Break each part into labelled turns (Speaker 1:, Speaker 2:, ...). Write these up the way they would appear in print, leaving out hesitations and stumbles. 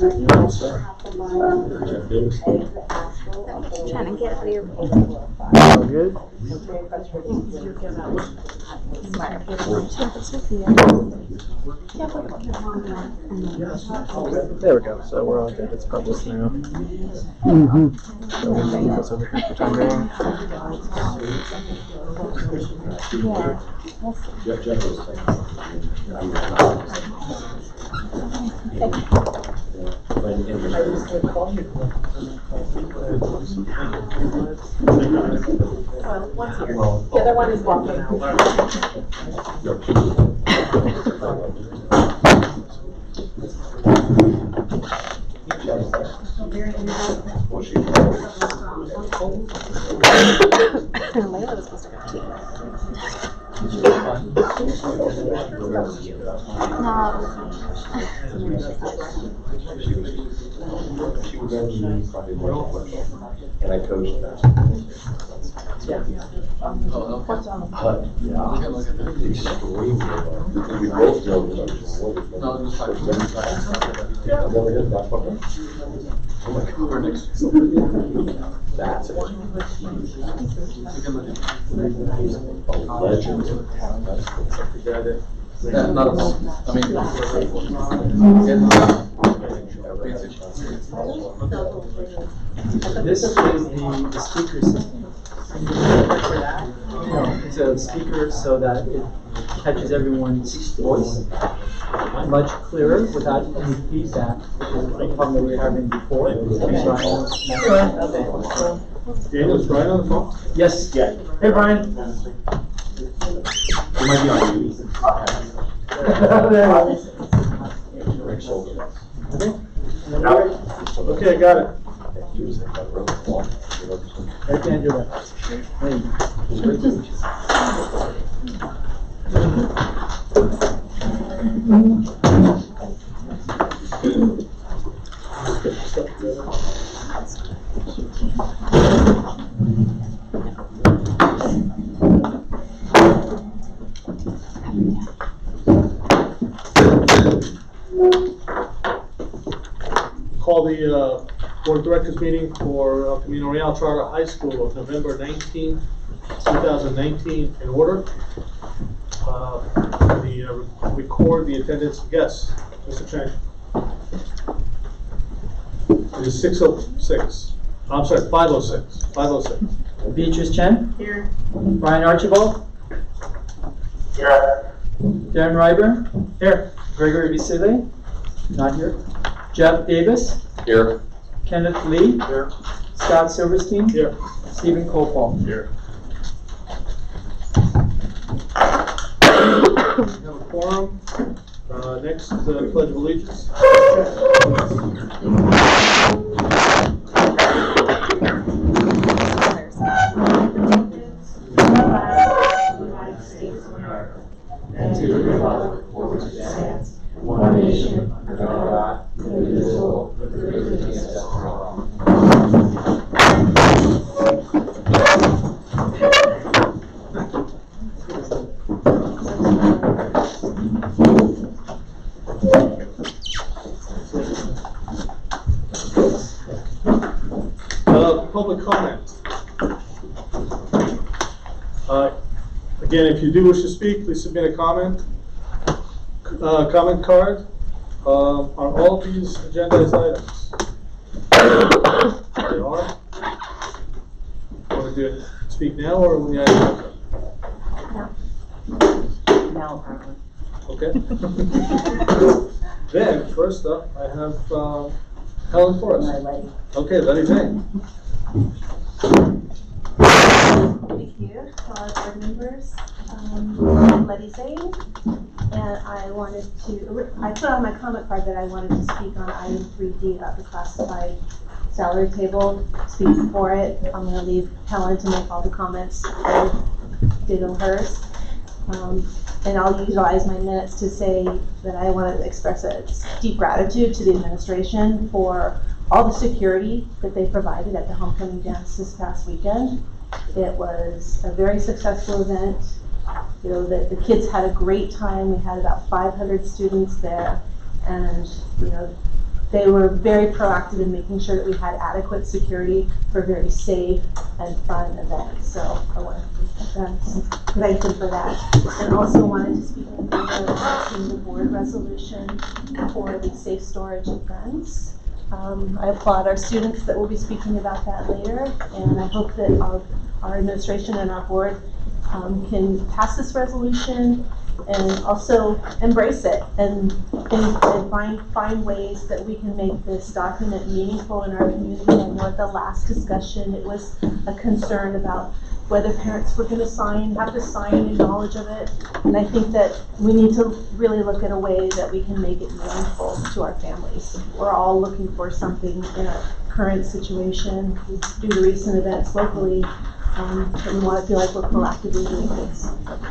Speaker 1: Trying to get out of your way.
Speaker 2: All good? There we go. So we're all good. It's published now. So we'll keep this over here for time being.
Speaker 3: One's here. The other one is walking out.
Speaker 1: Layla was supposed to go too. No,
Speaker 4: She was actually probably more and I coached her.
Speaker 3: What's on the
Speaker 4: But, yeah, extremely well. We both know that I'm just worried. I've never heard that before. I'm like, who are next? That's it. A legend.
Speaker 5: Yeah, not a problem. I mean,
Speaker 2: This is the speaker system. It's a speaker so that it catches everyone's voice much clearer without any feedback, which is a problem that we were having before.
Speaker 6: Daniel's Brian on the phone?
Speaker 2: Yes. Yeah. Hey, Brian.
Speaker 4: You might be on mute.
Speaker 6: Okay, I got it.
Speaker 2: I can't do that. Hey.
Speaker 6: Call the Board of Directors meeting for Camino Real Charter High School of November 19, 2019 in order. Record the attendance of guests. Mr. Chang. It is 6:06. I'm sorry, 5:06. 5:06.
Speaker 2: Beatrice Chen.
Speaker 3: Here.
Speaker 2: Brian Archibald.
Speaker 6: Here.
Speaker 2: Darren Ryburn. Here. Gregory Bisile. Not here. Jeff Davis.
Speaker 4: Here.
Speaker 2: Kenneth Lee.
Speaker 6: Here.
Speaker 2: Scott Silverstein.
Speaker 6: Here.
Speaker 2: Stephen Copal.
Speaker 6: Here. We have a quorum. Next, Pledge of Allegiance.
Speaker 7: And to the republic for which it stands, one nation, under God, indivisible, with liberty and justice for all.
Speaker 6: Public comment. Again, if you do wish to speak, please submit a comment. Comment card. Are all of these agendized items? They are. Want to speak now or when the item comes
Speaker 3: Now, probably.
Speaker 6: up? Okay. Then, first up, I have Helen Forrest. Okay, Letty Zane.
Speaker 1: thank you, board members. I'm Letty Zane, and I put on my comment card that I wanted to speak on item 3D about the classified salary table, speak for it. I'm going to leave Helen to make all the comments I did on hers. And I'll utilize my minutes to say that I want to express a deep gratitude to the administration for all the security that they provided at the homecoming dance this past weekend. It was a very successful event. You know, the kids had a great time. We had about 500 students there, and you know, they were very proactive in making sure that we had adequate security for a very safe and fun event. So I wanted to thank them for that. And also wanted to speak in favor of passing the board resolution for the safe storage of guns. I applaud our students that will be speaking about that later, and I hope that our administration and our board can pass this resolution and also embrace it and find ways that we can make this document meaningful in our community. I know at the last discussion it was a concern about whether parents were going to have to sign in knowledge of it, and I think that we need to really look at a way that we can make it meaningful to our families. We're all looking for something in our current situation due to recent events locally. And we want to feel like we're proactively doing things.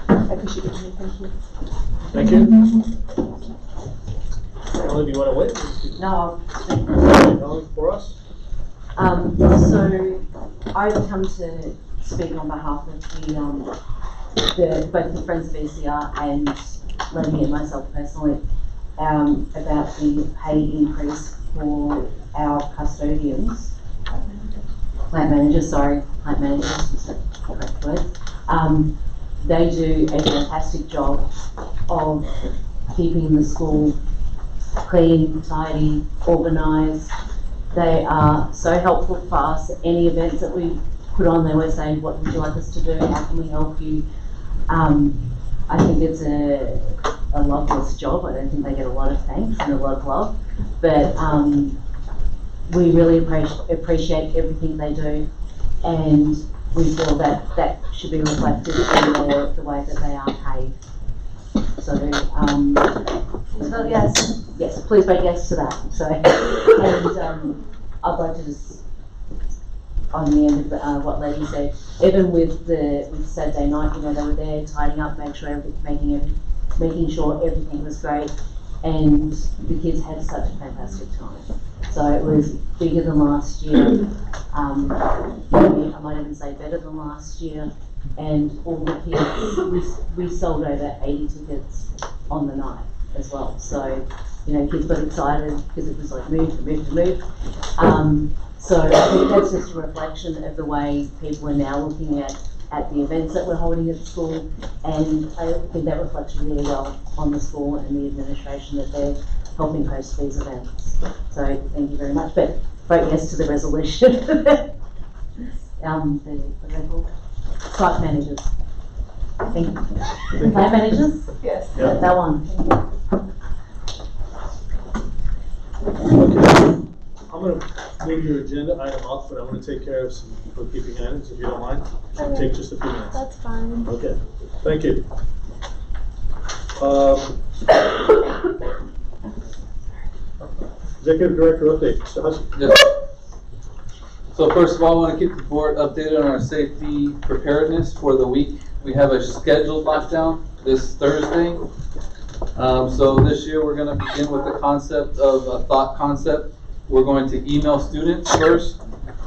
Speaker 1: I appreciate it. Thank you.
Speaker 6: Thank you. Ellen, do you want to wait?
Speaker 5: No,
Speaker 6: Ellen, for us?
Speaker 5: so I've come to speak on behalf of both the Friends of VCR and Lenny and myself personally about the pay increase for our custodians. Plant managers is the correct word. They do a fantastic job of keeping the school clean, tidy, organised. They are so helpful for us. Any events that we put on, they always say, what would you like us to do? How can we help you? I think it's a loveless job. I don't think they get a lot of thanks and a lot of love. But we really appreciate everything they do, and we feel that that should be reflected in the way that they are paid. So,
Speaker 1: So yes,
Speaker 5: please vote yes to that. So, and I'd like to just, on the end of what Lady said, even with Saturday night, they were there tidying up, making sure everything was great, and the kids had such a fantastic time. So it was bigger than last year. Maybe I might even say better than last year. And all the kids, we sold over 80 tickets on the night as well. So, kids got excited because it was like move. So I think that's just a reflection of the way people are now looking at the events that we're holding at the school, and I think that reflects really well on the school and the administration that they're helping host these events. So thank you very much. But vote yes to the resolution. What are they called? Site managers. Thank you. Plant managers?
Speaker 1: yes.
Speaker 6: Yeah.
Speaker 5: That one.
Speaker 6: Okay. I'm going to move your agenda item up, but I'm going to take care of some bookkeeping items, if you don't mind. It'll take just a few minutes.
Speaker 1: That's fine.
Speaker 6: Okay, thank you. Executive Director update, Mr. Hussey.
Speaker 8: Yes. So first of all, I want to keep the board updated on our safety preparedness for the week. We have a scheduled lockdown this Thursday. So this year we're going to begin with the concept of a thought concept. We're going to email students first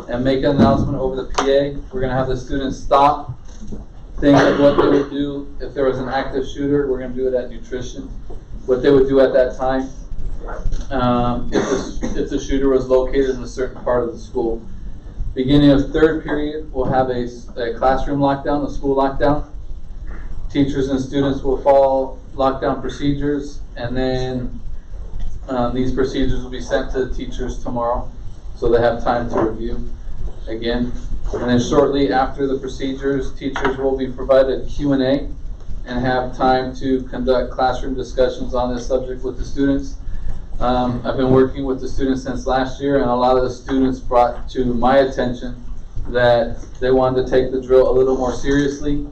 Speaker 8: and make an announcement over the PA. We're going to have the students stop, think of what they would do if there was an active shooter. We're going to do it at nutrition. What they would do at that time if the shooter was located in a certain part of the school. Beginning of third period, we'll have a classroom lockdown, a school lockdown. Teachers and students will follow lockdown procedures, and then these procedures will be sent to the teachers tomorrow, so they have time to review again. And then shortly after the procedures, teachers will be provided a Q&A and have time to conduct classroom discussions on this subject with the students. I've been working with the students since last year, and a lot of the students brought to my attention that they wanted to take the drill a little more seriously,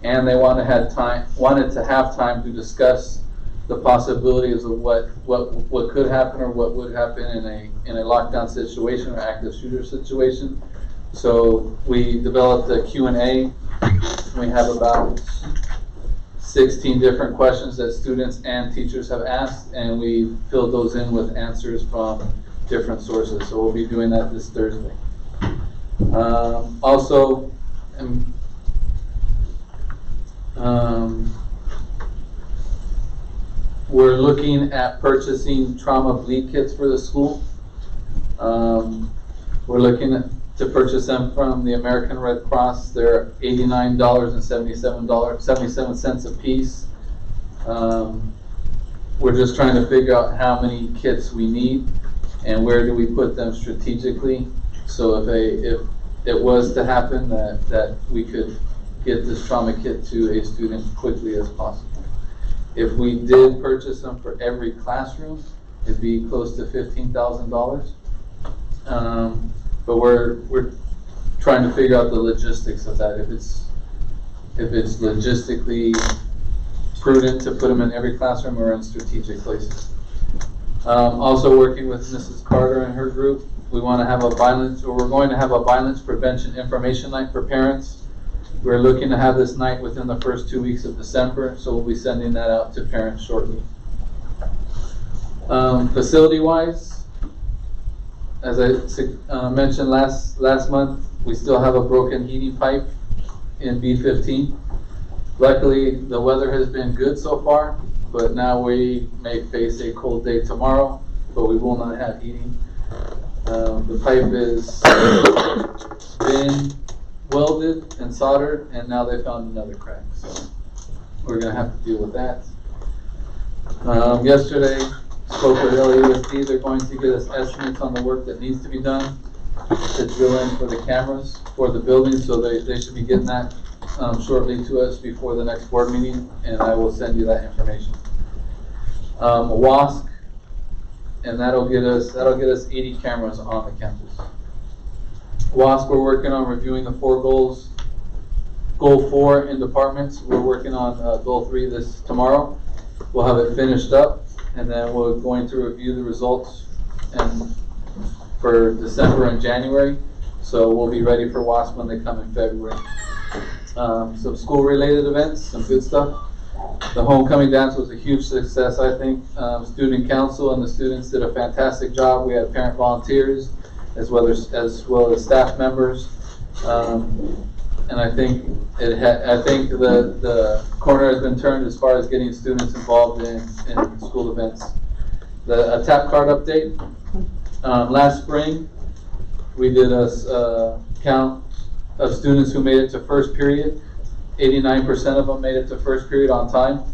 Speaker 8: and they wanted to have time to discuss the possibilities of what could happen or what would happen in a lockdown situation or active shooter situation. So we developed a Q&A. We have about 16 different questions that students and teachers have asked, and we filled those in with answers from different sources. So we'll be doing that this Thursday. Also, We're looking at purchasing trauma bleed kits for the school. We're looking to purchase them from the American Red Cross. They're $89.77 a piece. We're just trying to figure out how many kits we need and where do we put them strategically. So if it was to happen, that we could get this trauma kit to a student quickly as possible. If we did purchase them for every classroom, it'd be close to $15,000. But we're trying to figure out the logistics of that. If it's logistically prudent to put them in every classroom or in strategic places. Also working with Mrs. Carter and her group, we're going to have a violence prevention information night for parents. We're looking to have this night within the first 2 weeks of December, so we'll be sending that out to parents shortly. Facility-wise, as I mentioned last month, we still have a broken heating pipe in B15. Luckily, the weather has been good so far, but now we may face a cold day tomorrow, but we will not have heating. The pipe has been welded and soldered, and now they found another crack, so we're going to have to deal with that. Yesterday, spoke with LAUSD. They're going to get us estimates on the work that needs to be done to drill in for the cameras for the building, so they should be getting that shortly to us before the next board meeting, and I will send you that information. WASC, and that'll get us 80 cameras on the campus. WASC, we're working on reviewing the 4 goals. Goal 4 in departments, we're working on goal 3 tomorrow. We'll have it finished up, and then we're going to review the results for December and January. So we'll be ready for WASC when they come in February. Some school-related events, some good stuff. The homecoming dance was a huge success, I think. Student council and the students did a fantastic job. We had parent volunteers as well as staff members, and I think the corner has been turned as far as getting students involved in school events. A tap card update. Last spring, we did a count of students who made it to first period. 89% of them made it to first period on time.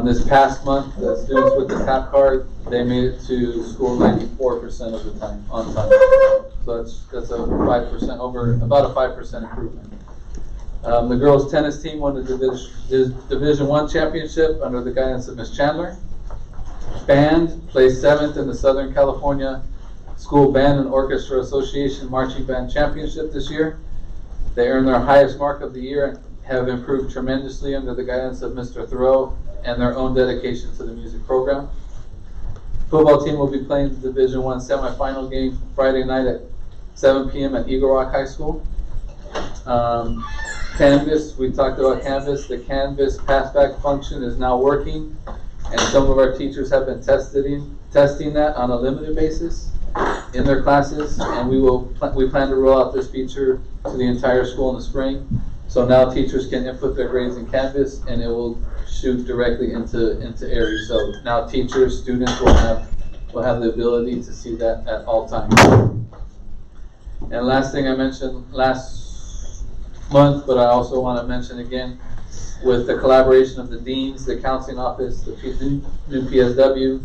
Speaker 8: This past month, the students with the tap card, they made it to school 94% of the time, on time. So that's a 5%, about a 5% improvement. The girls tennis team won the Division I championship under the guidance of Ms. Chandler. Band placed 7th in the Southern California School Band and Orchestra Association Marching Band Championship this year. They earned their highest mark of the year and have improved tremendously under the guidance of Mr. Thoreau and their own dedication to the music program. Football team will be playing the Division I semifinal game Friday night at 7 p.m. at Eagle Rock High School. Canvas, we talked about Canvas. The Canvas passback function is now working, and some of our teachers have been testing that on a limited basis in their classes, and we plan to roll out this feature to the entire school in the spring. So now teachers can input their grades in Canvas, and it will shoot directly into Aries. So now teachers, students will have the ability to see that at all times. And last thing I mentioned last month, but I also want to mention again, with the collaboration of the deans, the counseling office, the new PSW,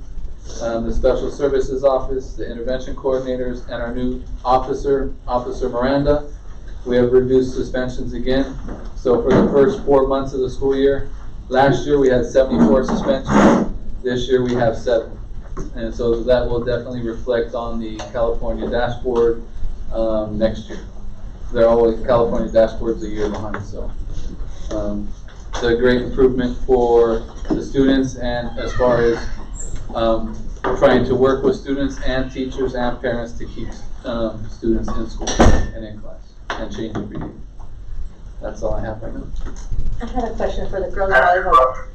Speaker 8: the special services office, the intervention coordinators, and our new officer, Officer Miranda, we have reduced suspensions again. So for the first 4 months of the school year, last year we had 74 suspensions. This year we have 7. And so that will definitely reflect on the California dashboard next year. They're always California dashboards a year behind, so it's a great improvement for the students, and as far as trying to work with students and teachers and parents to keep students in school and in class and changing behavior. That's all I have right now.
Speaker 3: I had a question for the girls volleyball.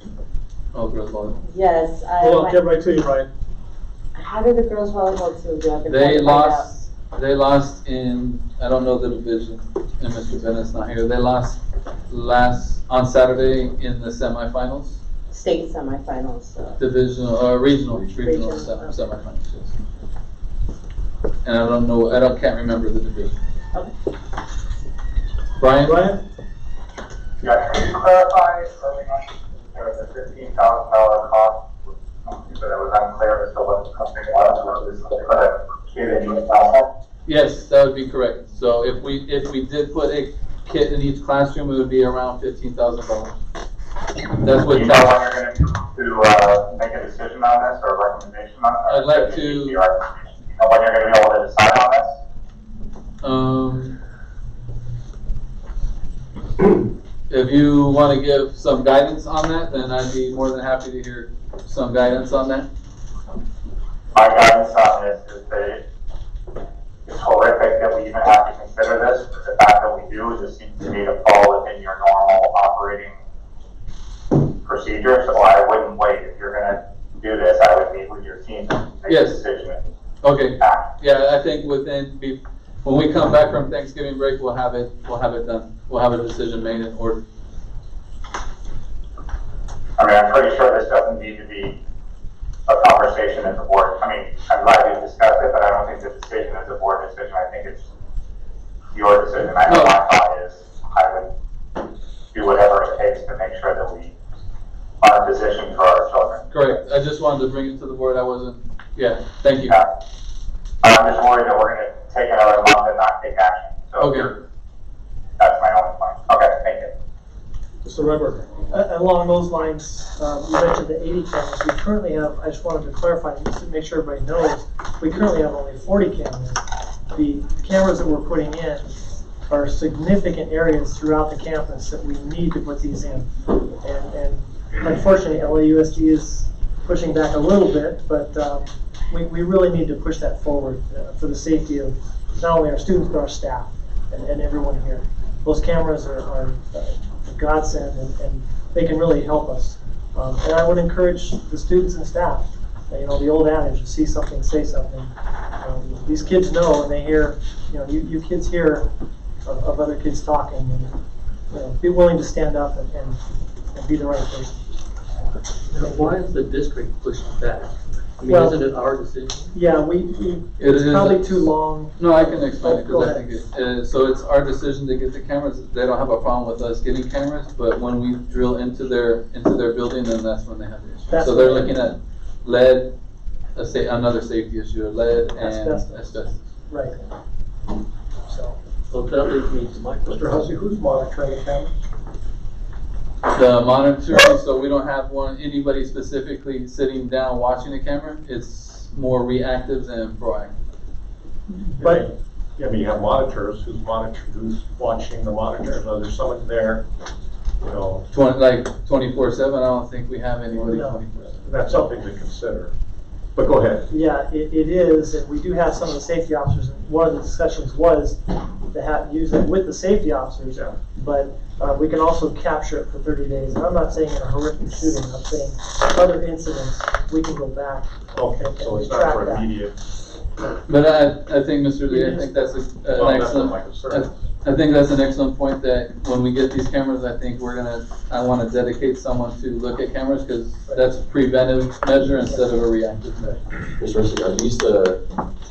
Speaker 8: Oh, girls volleyball.
Speaker 3: Yes.
Speaker 6: Hold on, get right to you, Brian.
Speaker 3: How did the girls volleyball team do? I've been
Speaker 8: They
Speaker 3: trying to find out.
Speaker 8: lost in, I don't know the division, and Mr. Bennett's not here. They lost on Saturday in the semifinals.
Speaker 3: state semifinals, so.
Speaker 8: Divisional, regional
Speaker 3: Regional.
Speaker 8: semifinals. Yes. And I don't know, can't remember the division.
Speaker 3: Okay.
Speaker 8: Brian?
Speaker 6: Brian?
Speaker 7: Yeah, can you clarify early on, there was a $15,000 cost, but it was unclear as to what the company was for the kid in each classroom?
Speaker 8: Yes, that would be correct. So if we did put a kit in each classroom, it would be around $15,000. That's what
Speaker 7: Do you know when you're going to make a decision on this or a recommendation on this?
Speaker 8: I'd like to-
Speaker 7: Do you know when you're going to be able to decide on this?
Speaker 8: If you want to give some guidance on that, then I'd be more than happy to hear some guidance on that.
Speaker 7: My guidance on this is that it's horrific that we even have to consider this, but the fact that we do just seems to me to fall within your normal operating procedure, so I wouldn't wait. If you're gonna do this, I would meet with your team and make a
Speaker 8: Yes.
Speaker 7: decision.
Speaker 8: Okay.
Speaker 7: Act.
Speaker 8: Yeah, I think when we come back from Thanksgiving break, we'll have it done. We'll have a decision made in order.
Speaker 7: I mean, I'm pretty sure this doesn't need to be a conversation at the board. I mean, I'm glad you discussed it, but I don't think the decision is a board decision. I think it's your decision. I know my thought is I would do whatever it takes to make sure that we are positioned for our children.
Speaker 8: Correct. I just wanted to bring it to the board. Thank you.
Speaker 7: Yeah. I'm just worried that we're gonna take another month and not take action. So
Speaker 8: Okay.
Speaker 7: that's my only point. Okay, thank you.
Speaker 6: Mr. Weber?
Speaker 9: Along those lines, you mentioned the 80 cameras. We currently have, I just wanted to clarify, just to make sure everybody knows, we currently have only 40 cameras. The cameras that we're putting in are significant areas throughout the campus that we need to put these in. And unfortunately, LAUSD is pushing back a little bit, but we really need to push that forward for the safety of not only our students, but our staff and everyone here. Those cameras are a godsend, and they can really help us. And I would encourage the students and staff, the old adage, see something, say something. These kids know when they hear, you kids hear of other kids talking, and be willing to stand up and be the right person.
Speaker 2: Why is the district pushing back? I mean,
Speaker 9: Well-
Speaker 2: isn't it our decision?
Speaker 9: Yeah,
Speaker 8: It
Speaker 9: it's
Speaker 8: is-
Speaker 9: probably too long.
Speaker 8: No, I can explain it
Speaker 9: Go
Speaker 8: because I
Speaker 9: ahead.
Speaker 8: think so it's our decision to get the cameras. They don't have a problem with us getting cameras, but when we drill into their building, then that's when they have the issue.
Speaker 9: That's
Speaker 8: So they're
Speaker 9: what-
Speaker 8: looking at lead, another safety issue, lead and
Speaker 9: Asbestos.
Speaker 8: asbestos.
Speaker 9: Right. So,
Speaker 2: Well, that leads me to my question.
Speaker 6: Mr. Hussey, who's monitoring the cameras?
Speaker 8: The monitoring, so we don't have anybody specifically sitting down watching the camera. It's more reactive than proactive.
Speaker 9: but
Speaker 4: Yeah, but you have monitors, who's watching the monitors, or there's someone there,
Speaker 8: 24/7. I don't think we have anybody
Speaker 9: No.
Speaker 8: 24/7.
Speaker 4: that's something to consider. But go ahead.
Speaker 9: yeah, it is, and we do have some of the safety officers. And one of the discussions was to use it with the safety officers,
Speaker 4: Yeah.
Speaker 9: but we can also capture it for 30 days. And I'm not saying in a horrific shooting, I'm saying other incidents, we can go back.
Speaker 4: Okay,
Speaker 9: and
Speaker 4: so it's
Speaker 9: track
Speaker 4: not for
Speaker 9: that.
Speaker 4: immediate.
Speaker 8: But I think, Mr. Lee, I think that's an
Speaker 4: Well, that's not
Speaker 8: excellent.
Speaker 4: my concern.
Speaker 8: I think that's an excellent point, that when we get these cameras, I think I want to dedicate someone to look at cameras, because that's a preventive measure instead of a reactive measure.
Speaker 10: Mr. Rissick, are these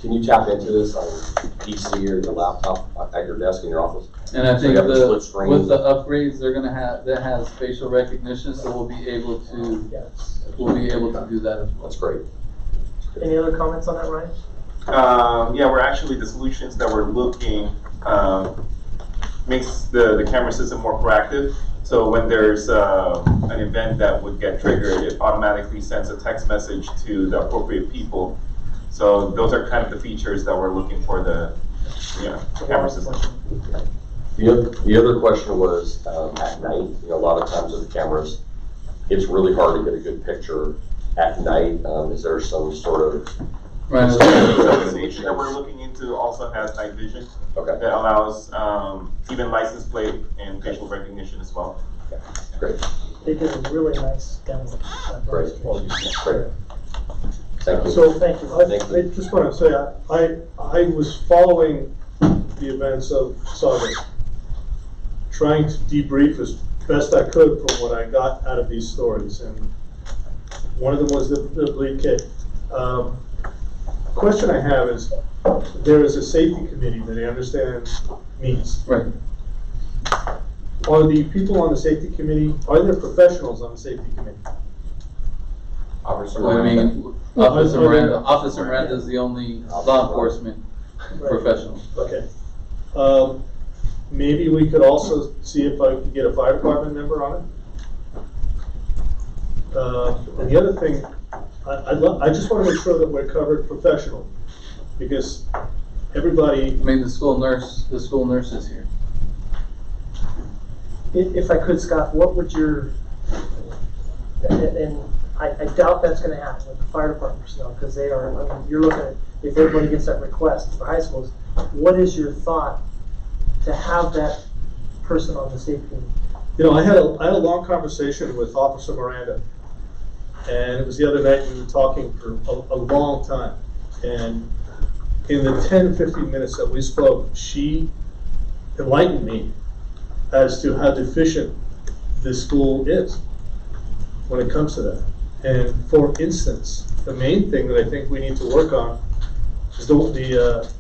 Speaker 10: can you tap into this on PC or your laptop at your desk in your office?
Speaker 8: And I
Speaker 10: So
Speaker 8: think
Speaker 10: you have a split screen?
Speaker 8: with the upgrades they're gonna have, that has facial recognition, so we'll be able to do that as well.
Speaker 10: That's great.
Speaker 9: Any other comments on that, Ryan?
Speaker 11: Yeah, we're actually, the solutions that we're looking, makes the camera system more proactive. So when there's an event that would get triggered, it automatically sends a text message to the appropriate people. So those are kind of the features that we're looking for the camera system.
Speaker 10: The other question was at night. A lot of times with the cameras, it's really hard to get a good picture at night. Is there some sort of
Speaker 8: Right.
Speaker 11: So the solution that we're looking into also has night vision
Speaker 10: okay?
Speaker 11: that allows even license plate and facial recognition as well.
Speaker 10: Great,
Speaker 9: They did a really nice demo.
Speaker 10: great, great. Thank you.
Speaker 6: So,
Speaker 9: Thank you.
Speaker 6: I just want to say, I was following the events of Saturday, trying to debrief as best I could from what I got out of these stories, and one of them was the bleed kit. Question I have is, there is a safety committee that I understand meets.
Speaker 8: Right.
Speaker 6: Are the people on the safety committee, are there professionals on the safety committee?
Speaker 10: Officer
Speaker 8: I
Speaker 10: Miranda.
Speaker 8: mean, Officer Miranda is the only law enforcement professional.
Speaker 6: Okay. Maybe we could also see if I could get a fire department member on it. And the other thing, I just want to make sure that we're covered professionally, because everybody.
Speaker 8: I mean, the school nurse is here.
Speaker 9: If I could, Scott, what would your, and I doubt that's gonna happen with the fire department personnel, because they are, I mean, you're looking at, if everybody gets that request for high schools, what is your thought to have that person on the safety committee?
Speaker 6: You know, I had a long conversation with Officer Miranda, and it was the other night. We were talking for a long time, and in the 10-15 minutes that we spoke, she enlightened me as to how deficient this school is when it comes to that. And for instance, the main thing that I think we need to work on is the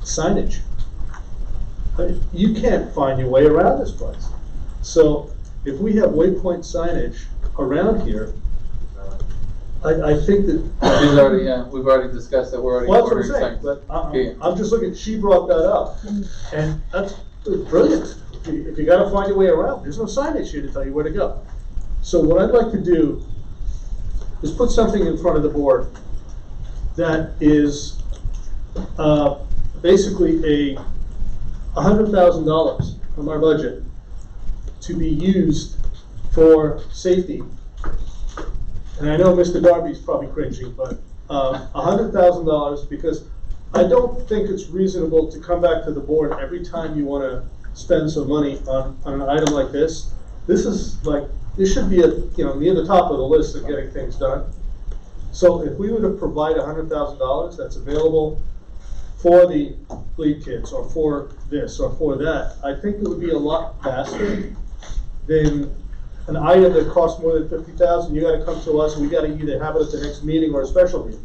Speaker 6: signage. You can't find your way around this place. So if we have waypoint signage around here, I think that.
Speaker 8: We've already discussed that. We're already
Speaker 6: Well, that's what I'm
Speaker 8: ordering
Speaker 6: saying,
Speaker 8: signs.
Speaker 6: but
Speaker 8: Okay.
Speaker 6: I'm just looking, she brought that up, and that's brilliant. If you gotta find your way around, there's no signage here to tell you where to go. So what I'd like to do is put something in front of the board that is basically $100,000 from our budget to be used for safety. And I know Mr. Darby's probably cringing, but $100,000, because I don't think it's reasonable to come back to the board every time you want to spend some money on an item like this. This is like, this should be near the top of the list of getting things done. So if we were to provide $100,000 that's available for the bleed kits, or for this, or for that, I think it would be a lot faster than an item that costs more than $50,000. You got to come to us. We got to either have it at the next meeting or a special meeting.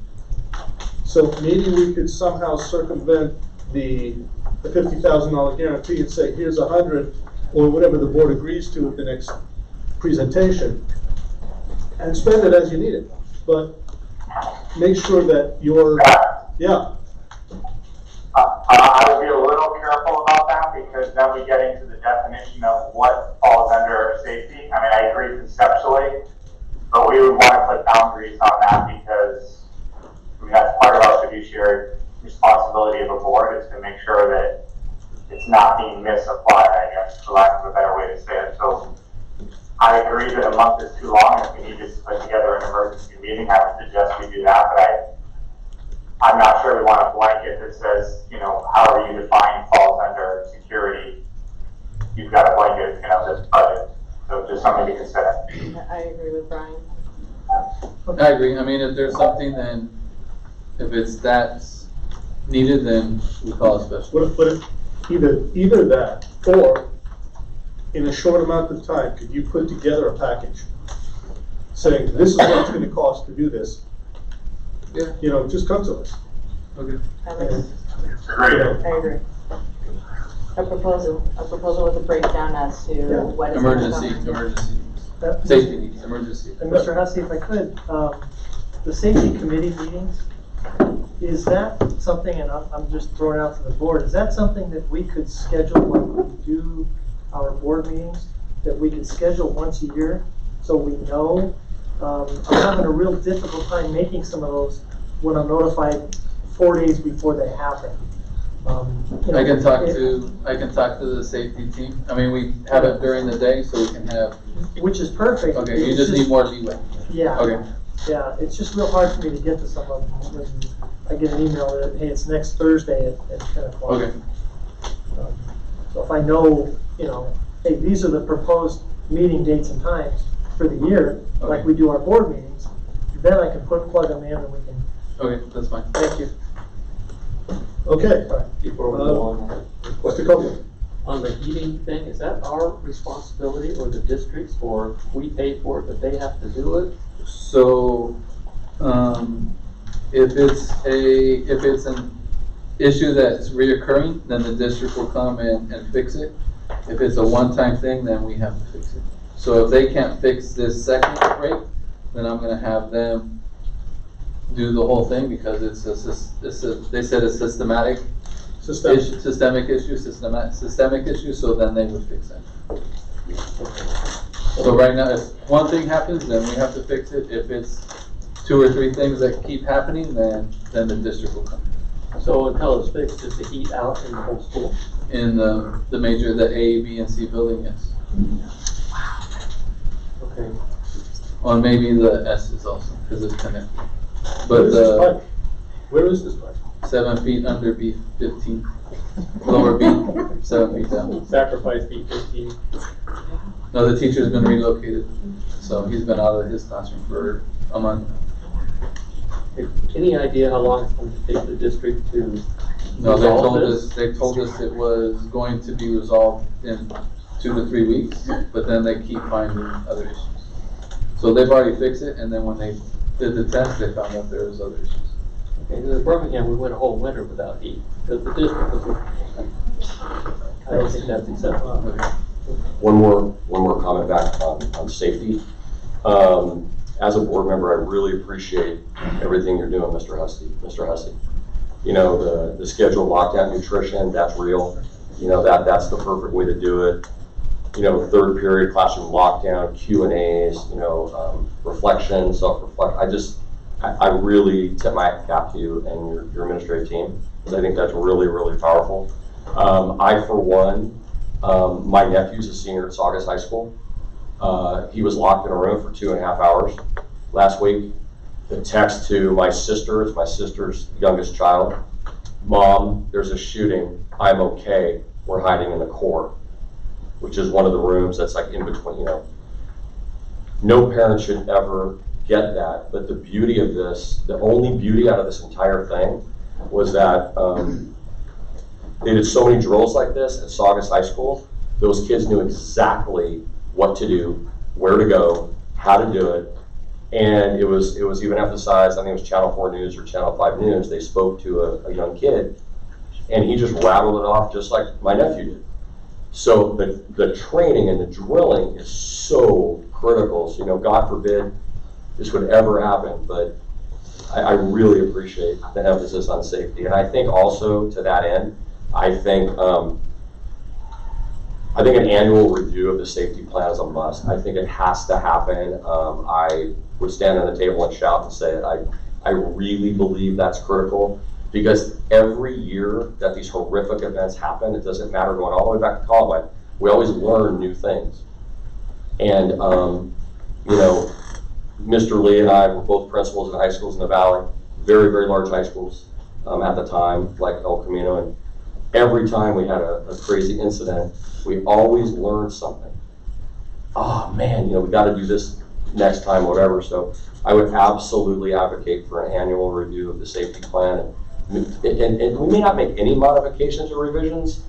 Speaker 6: So maybe we could somehow circumvent the $50,000 guarantee and say, here's 100, or whatever the board agrees to at the next presentation, and spend it as you need it. But make sure that you're, yeah.
Speaker 7: I would be a little careful about that, because then we get into the definition of what falls under safety. I mean, I agree conceptually, but we would want to put boundaries on that, because that's part of our fiduciary responsibility of a board, is to make sure that it's not being misapplied, I guess, for lack of a better way to say it. So I agree that a month is too long. If we need to put together an emergency meeting, I would suggest we do that, but I'm not sure we want a blanket that says, however you define falls under security, you've got a blanket, this budget. So just something to consider.
Speaker 3: I agree with Brian.
Speaker 8: I agree. I mean, if there's something, then if it's that needed, then we call it special.
Speaker 6: But if either that, or in a short amount of time, could you put together a package saying, this is what it's going to cost to do this?
Speaker 8: Yeah.
Speaker 6: Just come to us.
Speaker 8: Okay.
Speaker 3: I agree. A proposal with a breakdown as to what is.
Speaker 8: Emergency, safety needs, emergency.
Speaker 9: And Mr. Hussey, if I could, the safety committee meetings, is that something, and I'm just throwing it out to the board, is that something that we could schedule when we do our board meetings, that we could schedule once a year, so we know? I'm having a real difficult time making some of those when I'm notified 4 days before they happen.
Speaker 8: I can talk to the safety team. I mean, we have it during the day, so we can have.
Speaker 9: Which is perfect.
Speaker 8: Okay, you just need more leeway.
Speaker 9: Yeah.
Speaker 8: Okay.
Speaker 9: Yeah, it's just real hard for me to get to someone when I get an email that, hey, it's next Thursday at 10 o'clock.
Speaker 8: Okay.
Speaker 9: So if I know, hey, these are the proposed meeting dates and times for the year, like we do our board meetings, then I can plug them in and we can.
Speaker 8: Okay, that's fine.
Speaker 9: Thank you.
Speaker 6: Okay.
Speaker 10: Before we go on,
Speaker 6: Mr. Copeland.
Speaker 12: on the heating thing, is that our responsibility or the district's, or we pay for it, but they have to do it?
Speaker 8: So, if it's an issue that's reoccurring, then the district will come and fix it. If it's a one-time thing, then we have to fix it. So if they can't fix this second break, then I'm gonna have them do the whole thing, because they said it's systemic issue, so then they would fix it. So right now, if one thing happens, then we have to fix it. If it's 2 or 3 things that keep happening, then the district will come.
Speaker 12: So until it's fixed, is the heat out in the whole school?
Speaker 8: In the A, B, and C building, yes.
Speaker 12: Okay.
Speaker 8: Or maybe the S is also, because it's connected. But
Speaker 6: Where is this pipe?
Speaker 8: 7 feet under B15, lower B, 7 feet down.
Speaker 12: Sacrifice B15.
Speaker 8: No, the teacher's been relocated, so he's been out of his classroom for a month.
Speaker 12: Any idea how long it's going to take the district to
Speaker 8: No,
Speaker 12: resolve this?
Speaker 8: they told us it was going to be resolved in 2 to 3 weeks, but then they keep finding other issues. So they've already fixed it, and then when they did the test, they found out there was other issues.
Speaker 12: Okay, in Birmingham, we went a whole winter without heat, because the district was, I don't think that's acceptable.
Speaker 8: Okay.
Speaker 10: One more comment back on safety. As a board member, I really appreciate everything you're doing, Mr. Hussey. You know, the scheduled lockdown nutrition, that's real. You know, that's the perfect way to do it. You know, 3rd period classroom lockdown, Q&As, you know, reflection, self-reflect. I really tip my cap to you and your administrative team, because I think that's really, really powerful. I, for one, my nephew's a senior at Saugus High School. He was locked in a room for 2.5 hours last week. The text to my sister, it's my sister's youngest child. Mom, there's a shooting. I'm okay. We're hiding in the core, which is one of the rooms that's like in between, you know. No parent should ever get that, but the beauty of this, the only beauty out of this entire thing was that they did so many drills like this at Saugus High School. Those kids knew exactly what to do, where to go, how to do it. And it was even emphasized, I think it was Channel 4 News or Channel 5 News, they spoke to a young kid, and he just rattled it off just like my nephew did. So the training and the drilling is so critical. So, you know, God forbid this would ever happen, but I really appreciate the emphasis on safety. And I think also to that end, I think an annual review of the safety plan is a must. I think it has to happen. I would stand on the table and shout and say it. I really believe that's critical, because every year that these horrific events happen, it doesn't matter, going all the way back to Columbine, we always learn new things. And, you know, Mr. Lee and I were both principals in high schools in the Valley, very, very large high schools at the time, like El Camino, and every time we had a crazy incident, we always learned something. Oh man, you know, we got to do this next time, whatever. So I would absolutely advocate for an annual review of the safety plan. And we may not make any modifications or revisions,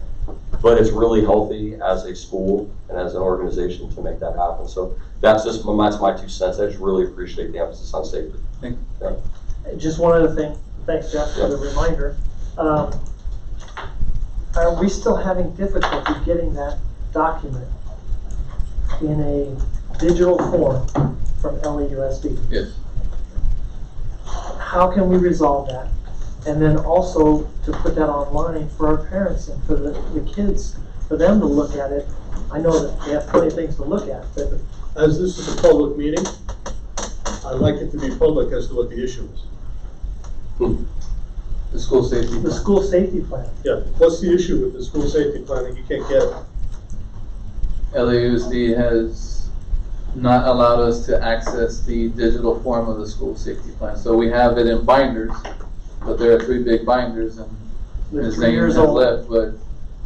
Speaker 10: but it's really healthy as a school and as an organization to make that happen. So that's my 2 cents. I just really appreciate the emphasis on safety.
Speaker 8: Thank you.
Speaker 10: Yeah.
Speaker 9: Just one other thing, thanks Jeff for the reminder. Are we still having difficulty getting that document in a digital form from LAUSD?
Speaker 8: Yes.
Speaker 9: How can we resolve that? And then also to put that online for our parents and for the kids, for them to look at it. I know that they have plenty of things to look at, but
Speaker 6: As this is a public meeting, I'd like it to be public as to what the issue is.
Speaker 8: The school safety plan.
Speaker 9: the school safety plan.
Speaker 6: Yeah, what's the issue with the school safety plan that you can't get it?
Speaker 8: LAUSD has not allowed us to access the digital form of the school safety plan. So we have it in binders, but there are 3 big binders, and
Speaker 9: They're
Speaker 8: Ms.
Speaker 9: 3
Speaker 8: Zane
Speaker 9: years
Speaker 8: has
Speaker 9: old.
Speaker 8: left, but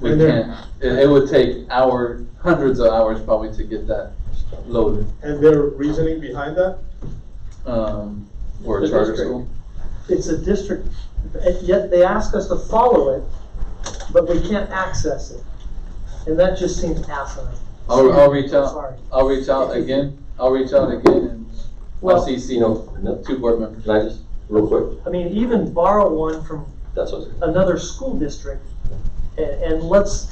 Speaker 8: we
Speaker 6: And
Speaker 8: can't. It would take hundreds of hours probably to get that loaded.
Speaker 6: And their reasoning behind that?
Speaker 8: Or a
Speaker 12: The
Speaker 8: charter
Speaker 12: district.
Speaker 8: school.
Speaker 9: It's a district, yet they ask us to follow it, but we can't access it. and that just seems asinine.
Speaker 8: I'll reach out,
Speaker 9: Sorry.
Speaker 8: I'll reach out again and
Speaker 9: Well-
Speaker 8: I'll CC two board members.
Speaker 10: Can I just, real quick,
Speaker 9: I mean, even borrow one from
Speaker 10: that's what,
Speaker 9: another school district, and let's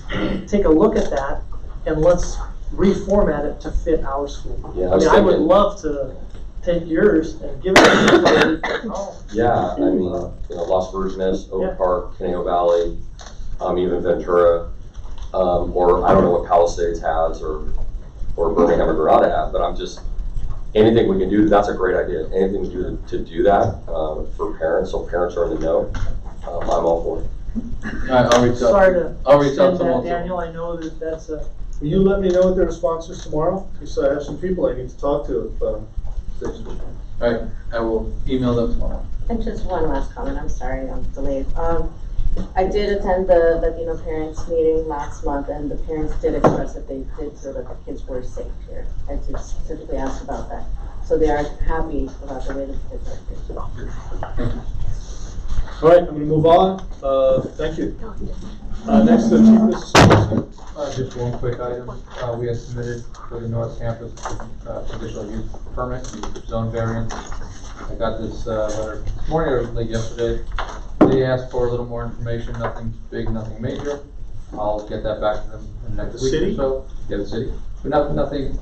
Speaker 9: take a look at that, and let's reformat it to fit our school.
Speaker 10: yeah, I
Speaker 9: I
Speaker 10: was
Speaker 9: mean, I would
Speaker 10: thinking,
Speaker 9: love to take yours and give it to you.
Speaker 10: yeah, I mean, Las Virgenes, Oak
Speaker 9: Yeah.
Speaker 10: Park, Caneo Valley, even Ventura, or I don't know what Palisades has, or Birmingham or Granada have, but I'm just, anything we can do, that's a great idea. Anything we do to do that, for parents, so parents are in the know, I'm all for it.
Speaker 8: Alright, I'll reach out.
Speaker 9: Sorry to
Speaker 8: I'll reach out
Speaker 9: extend
Speaker 8: to
Speaker 9: that,
Speaker 8: multiple.
Speaker 9: Daniel, I know that that's a,
Speaker 6: Will you let me know what the response is tomorrow? Because I have some people I need to talk to.
Speaker 8: Alright, I will email them tomorrow.
Speaker 3: And just one last comment, I'm sorry, I'm delayed. I did attend the Latino parents meeting last month, and the parents did express that they did feel that the kids were safe here. I did specifically ask about that. So they are happy about the way the kids are here.
Speaker 6: All right, I'm gonna move on. Thank you. Next, the chief business officer.
Speaker 13: Just one quick item. We had submitted for the North Campus conditional use permit, the zone variance. I got this letter this morning or late yesterday. They asked for a little more information, nothing big, nothing major. I'll get that back to them in the next
Speaker 6: The
Speaker 13: week
Speaker 6: city?
Speaker 13: or so. Yeah, the city. But nothing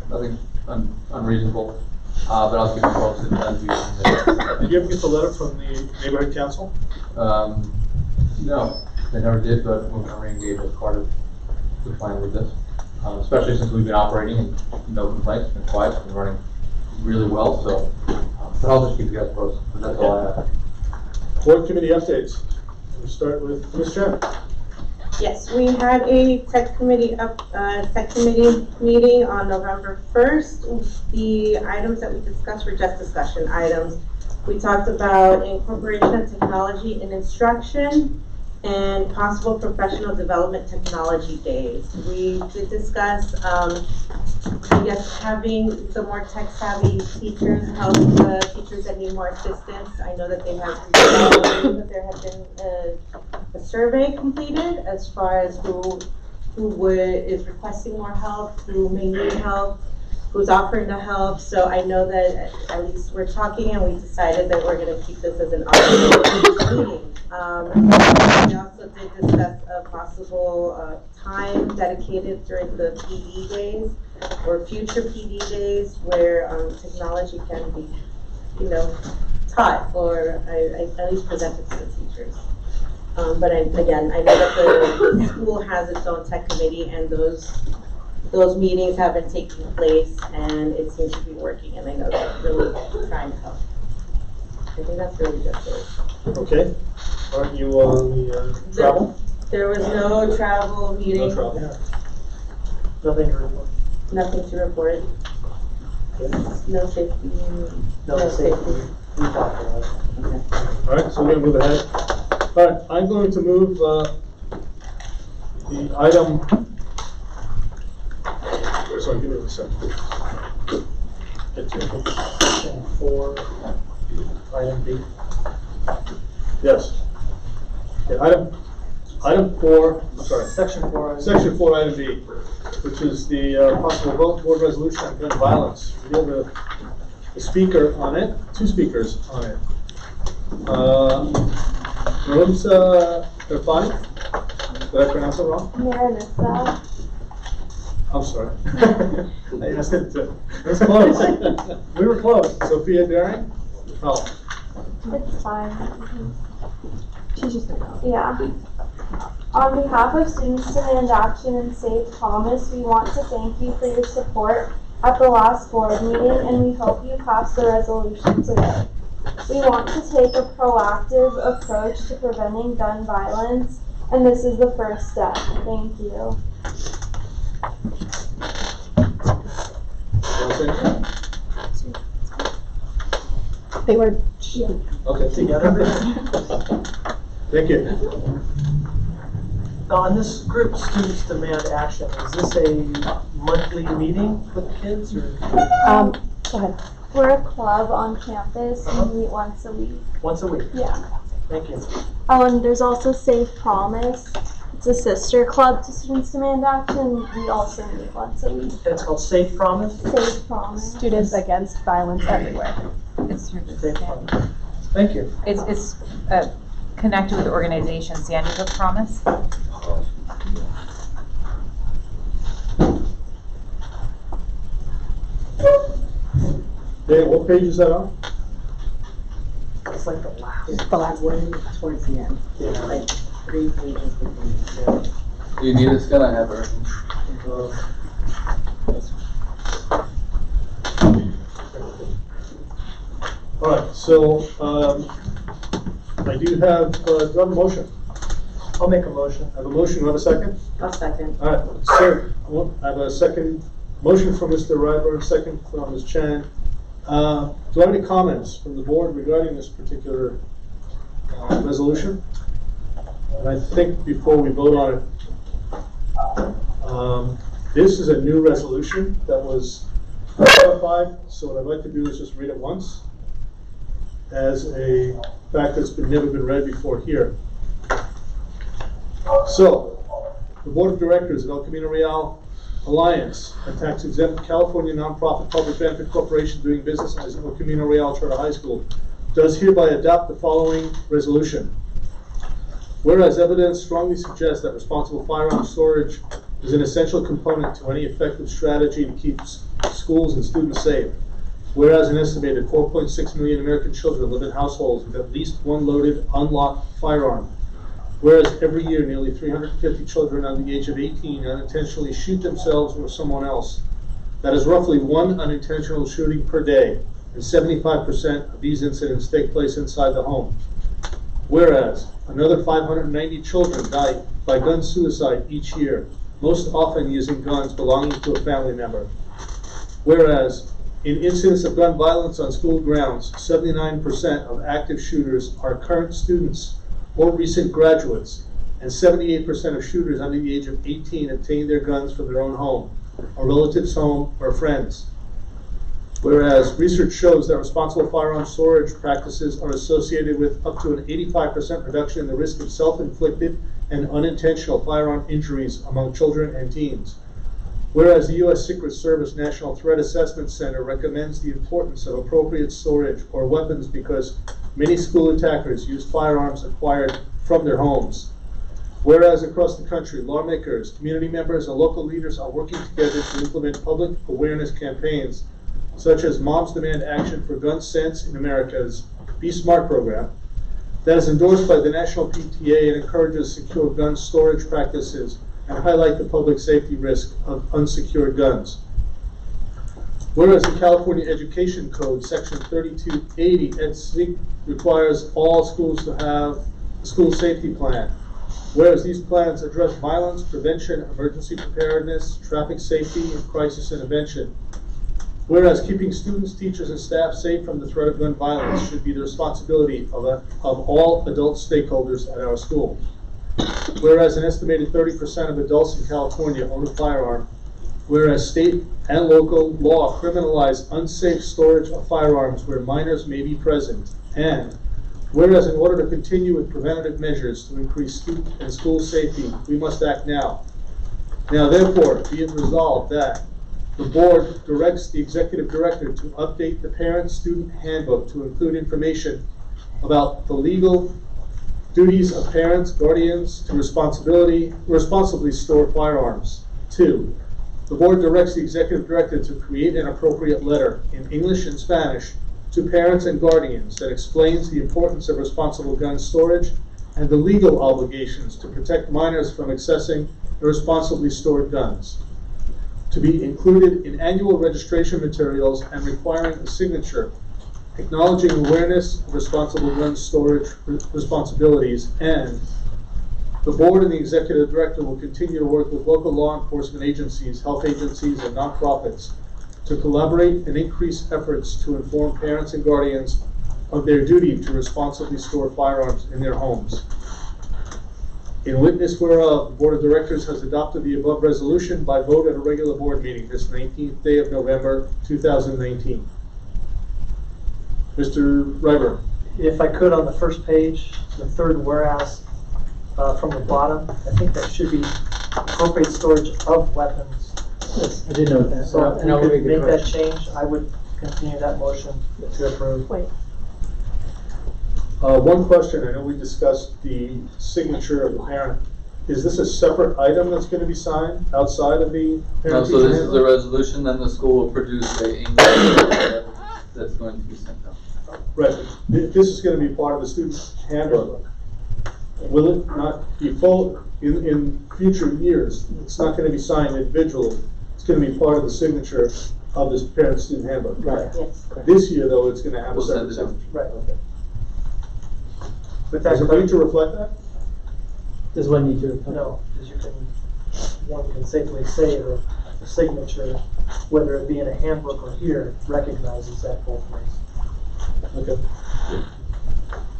Speaker 13: unreasonable. But I'll keep you posted as we submit.
Speaker 6: Did you ever get the letter from the neighborhood council?
Speaker 13: No, they never did, but we're gonna re-engage as part of the plan with this. Especially since we've been operating and no complaints, been quiet, it's been running really well, so. But I'll just keep you guys posted, but that's all I have.
Speaker 6: Board committee updates. We'll start with Ms. Chen.
Speaker 1: Yes, we had a tech committee meeting on November 1st. The items that we discussed were just discussion items. We talked about incorporation of technology in instruction and possible professional development technology days. We did discuss, I guess, having some more tech savvy teachers help the teachers that need more assistance. I know that that there had been a survey completed as far as who is requesting more help, who may need help, who's offering to help. So I know that at least we're talking, and we decided that we're going to keep this as an ongoing meeting. We also did discuss a possible time dedicated during the PD days or future PD days where technology can be, taught or at least presented to the teachers. But again, I know that the school has its own tech committee, and those meetings have been taking place, and it seems to be working, and I know they're really trying to help. I think that's really just it.
Speaker 6: Okay. Aren't you on the travel?
Speaker 1: There was no travel meeting.
Speaker 6: No travel.
Speaker 9: nothing to report.
Speaker 1: Nothing to report.
Speaker 6: Okay.
Speaker 1: No safety.
Speaker 9: No safety. We talked about it.
Speaker 1: Okay.
Speaker 6: All right, so we're gonna move ahead. All right, I'm going to move the item. Sorry, give me a second. Get to it.
Speaker 9: Section 4, item B.
Speaker 6: Yes. Okay, item 4. I'm sorry.
Speaker 9: Section 4, item
Speaker 6: Section 4, item B, which is the possible vote board resolution on gun violence. We have a speaker on it, two speakers on it. Rose Irfani, did I pronounce it wrong? I'm sorry. I asked it to.
Speaker 9: It's close. We were close.
Speaker 6: Sophia Daring? Oh,
Speaker 14: It's fine. She's just gonna go. Yeah. On behalf of Students Demand Action and Save Thomas, we want to thank you for your support at the last board meeting, and we hope you pass the resolution today. We want to take a proactive approach to preventing gun violence, and this is the first step. Thank you.
Speaker 1: They were
Speaker 6: okay.
Speaker 9: Together.
Speaker 6: Thank you.
Speaker 9: On this group, Students Demand Action, is this a monthly meeting with the kids, or
Speaker 14: Go ahead. We're a club on campus. We meet once a week.
Speaker 9: once a week?
Speaker 14: Yeah.
Speaker 9: Thank you.
Speaker 14: Oh, and there's also Save Promise. It's a sister club to Students Demand Action. We also meet once a week.
Speaker 9: And it's called Safe Promise?
Speaker 14: Safe Promise.
Speaker 1: Students Against Violence Everywhere.
Speaker 15: It's through
Speaker 9: Safe
Speaker 15: this.
Speaker 9: Promise. Thank you.
Speaker 15: It's connected with the organization Sandy Hook Promise.
Speaker 6: Dave, what page is that on?
Speaker 3: It's like the last.
Speaker 1: It's the last
Speaker 3: one towards the end.
Speaker 9: Yeah.
Speaker 3: Like 3 pages between the
Speaker 8: Do you need us? Can I have her?
Speaker 6: All right, so, I do have a motion.
Speaker 9: I'll make a motion.
Speaker 6: I have a motion, do I have a second?
Speaker 3: I'll second.
Speaker 6: All right, so, I have a second motion from Mr. Ryber, second from Ms. Chan. Do I have any comments from the board regarding this particular resolution? And I think before we vote on it, this is a new resolution that was clarified, so what I'd like to do is just read it once as a fact that's never been read before here. So, the Board of Directors of El Camino Real Alliance, a tax-exempt California nonprofit public benefit corporation doing business as El Camino Real Charter High School, does hereby adopt the following resolution. Whereas evidence strongly suggests that responsible firearm storage is an essential component to any effective strategy to keep schools and students safe. Whereas an estimated 4.6 million American children live in households with at least one loaded, unlocked firearm. Whereas every year nearly 350 children under the age of 18 unintentionally shoot themselves or someone else. That is roughly one unintentional shooting per day, and 75% of these incidents take place inside the home. Whereas another 590 children die by gun suicide each year, most often using guns belonging to a family member. Whereas in incidents of gun violence on school grounds, 79% of active shooters are current students or recent graduates, and 78% of shooters under the age of 18 obtain their guns from their own home, a relative's home, or friends. Whereas research shows that responsible firearm storage practices are associated with up to an 85% reduction in the risk of self-inflicted and unintentional firearm injuries among children and teens. Whereas the U.S. Secret Service National Threat Assessment Center recommends the importance of appropriate storage or weapons because many school attackers use firearms acquired from their homes. Whereas across the country, lawmakers, community members, and local leaders are working together to implement public awareness campaigns such as Moms Demand Action for Gun Sense in America's Be Smart program that is endorsed by the National PTA and encourages secure gun storage practices and highlight the public safety risk of unsecured guns. Whereas the California Education Code, Section 3280, requires all schools to have a school safety plan. Whereas these plans address violence, prevention, emergency preparedness, traffic safety, and crisis intervention. Whereas keeping students, teachers, and staff safe from the threat of gun violence should be the responsibility of all adult stakeholders at our school. Whereas an estimated 30% of adults in California own a firearm, whereas state and local law criminalize unsafe storage of firearms where minors may be present, and whereas in order to continue with preventative measures to increase student and school safety, we must act now. Now therefore, be it resolved that the board directs the executive director to update the parent-student handbook to include information about the legal duties of parents, guardians to responsibly store firearms. 2, the board directs the executive director to create an appropriate letter in English and Spanish to parents and guardians that explains the importance of responsible gun storage and the legal obligations to protect minors from accessing irresponsibly stored guns. To be included in annual registration materials and requiring a signature acknowledging awareness of responsible gun storage responsibilities, and the board and the executive director will continue to work with local law enforcement agencies, health agencies, and nonprofits to collaborate and increase efforts to inform parents and guardians of their duty to responsibly store firearms in their homes. In witness whereof, the Board of Directors has adopted the above resolution by vote at a regular board meeting this 19th day of November, 2019. Mr. Ryber.
Speaker 9: If I could, on the first page, the third whereas, from the bottom. I think that should be appropriate storage of weapons.
Speaker 2: Yes, I did note that.
Speaker 9: So if
Speaker 2: And I'll
Speaker 9: we could
Speaker 2: make a
Speaker 9: make that
Speaker 2: correction.
Speaker 9: change, I would continue that motion to approve.
Speaker 1: Wait,
Speaker 6: One question, I know we discussed the signature of the parent. Is this a separate item that's gonna be signed outside of the
Speaker 8: No,
Speaker 6: parent
Speaker 8: so
Speaker 6: teacher
Speaker 8: this is the
Speaker 6: handbook?
Speaker 8: resolution, then the school will produce a English that's going to be sent out.
Speaker 6: Right, this is gonna be part of the student handbook. Will it not be full, in future years, it's not gonna be signed individually, it's gonna be part of the signature of this parent-student handbook?
Speaker 2: Right.
Speaker 3: Yes.
Speaker 6: This year, though, it's gonna have a
Speaker 8: We'll
Speaker 6: separate
Speaker 8: send it out.
Speaker 6: signature.
Speaker 9: Right.
Speaker 6: Okay.
Speaker 9: With that,
Speaker 6: Does it need to reflect that?
Speaker 2: Does one need to?
Speaker 9: no, because one can safely say that the signature, whether it be in a handbook or here, recognizes that both ways.
Speaker 6: Okay.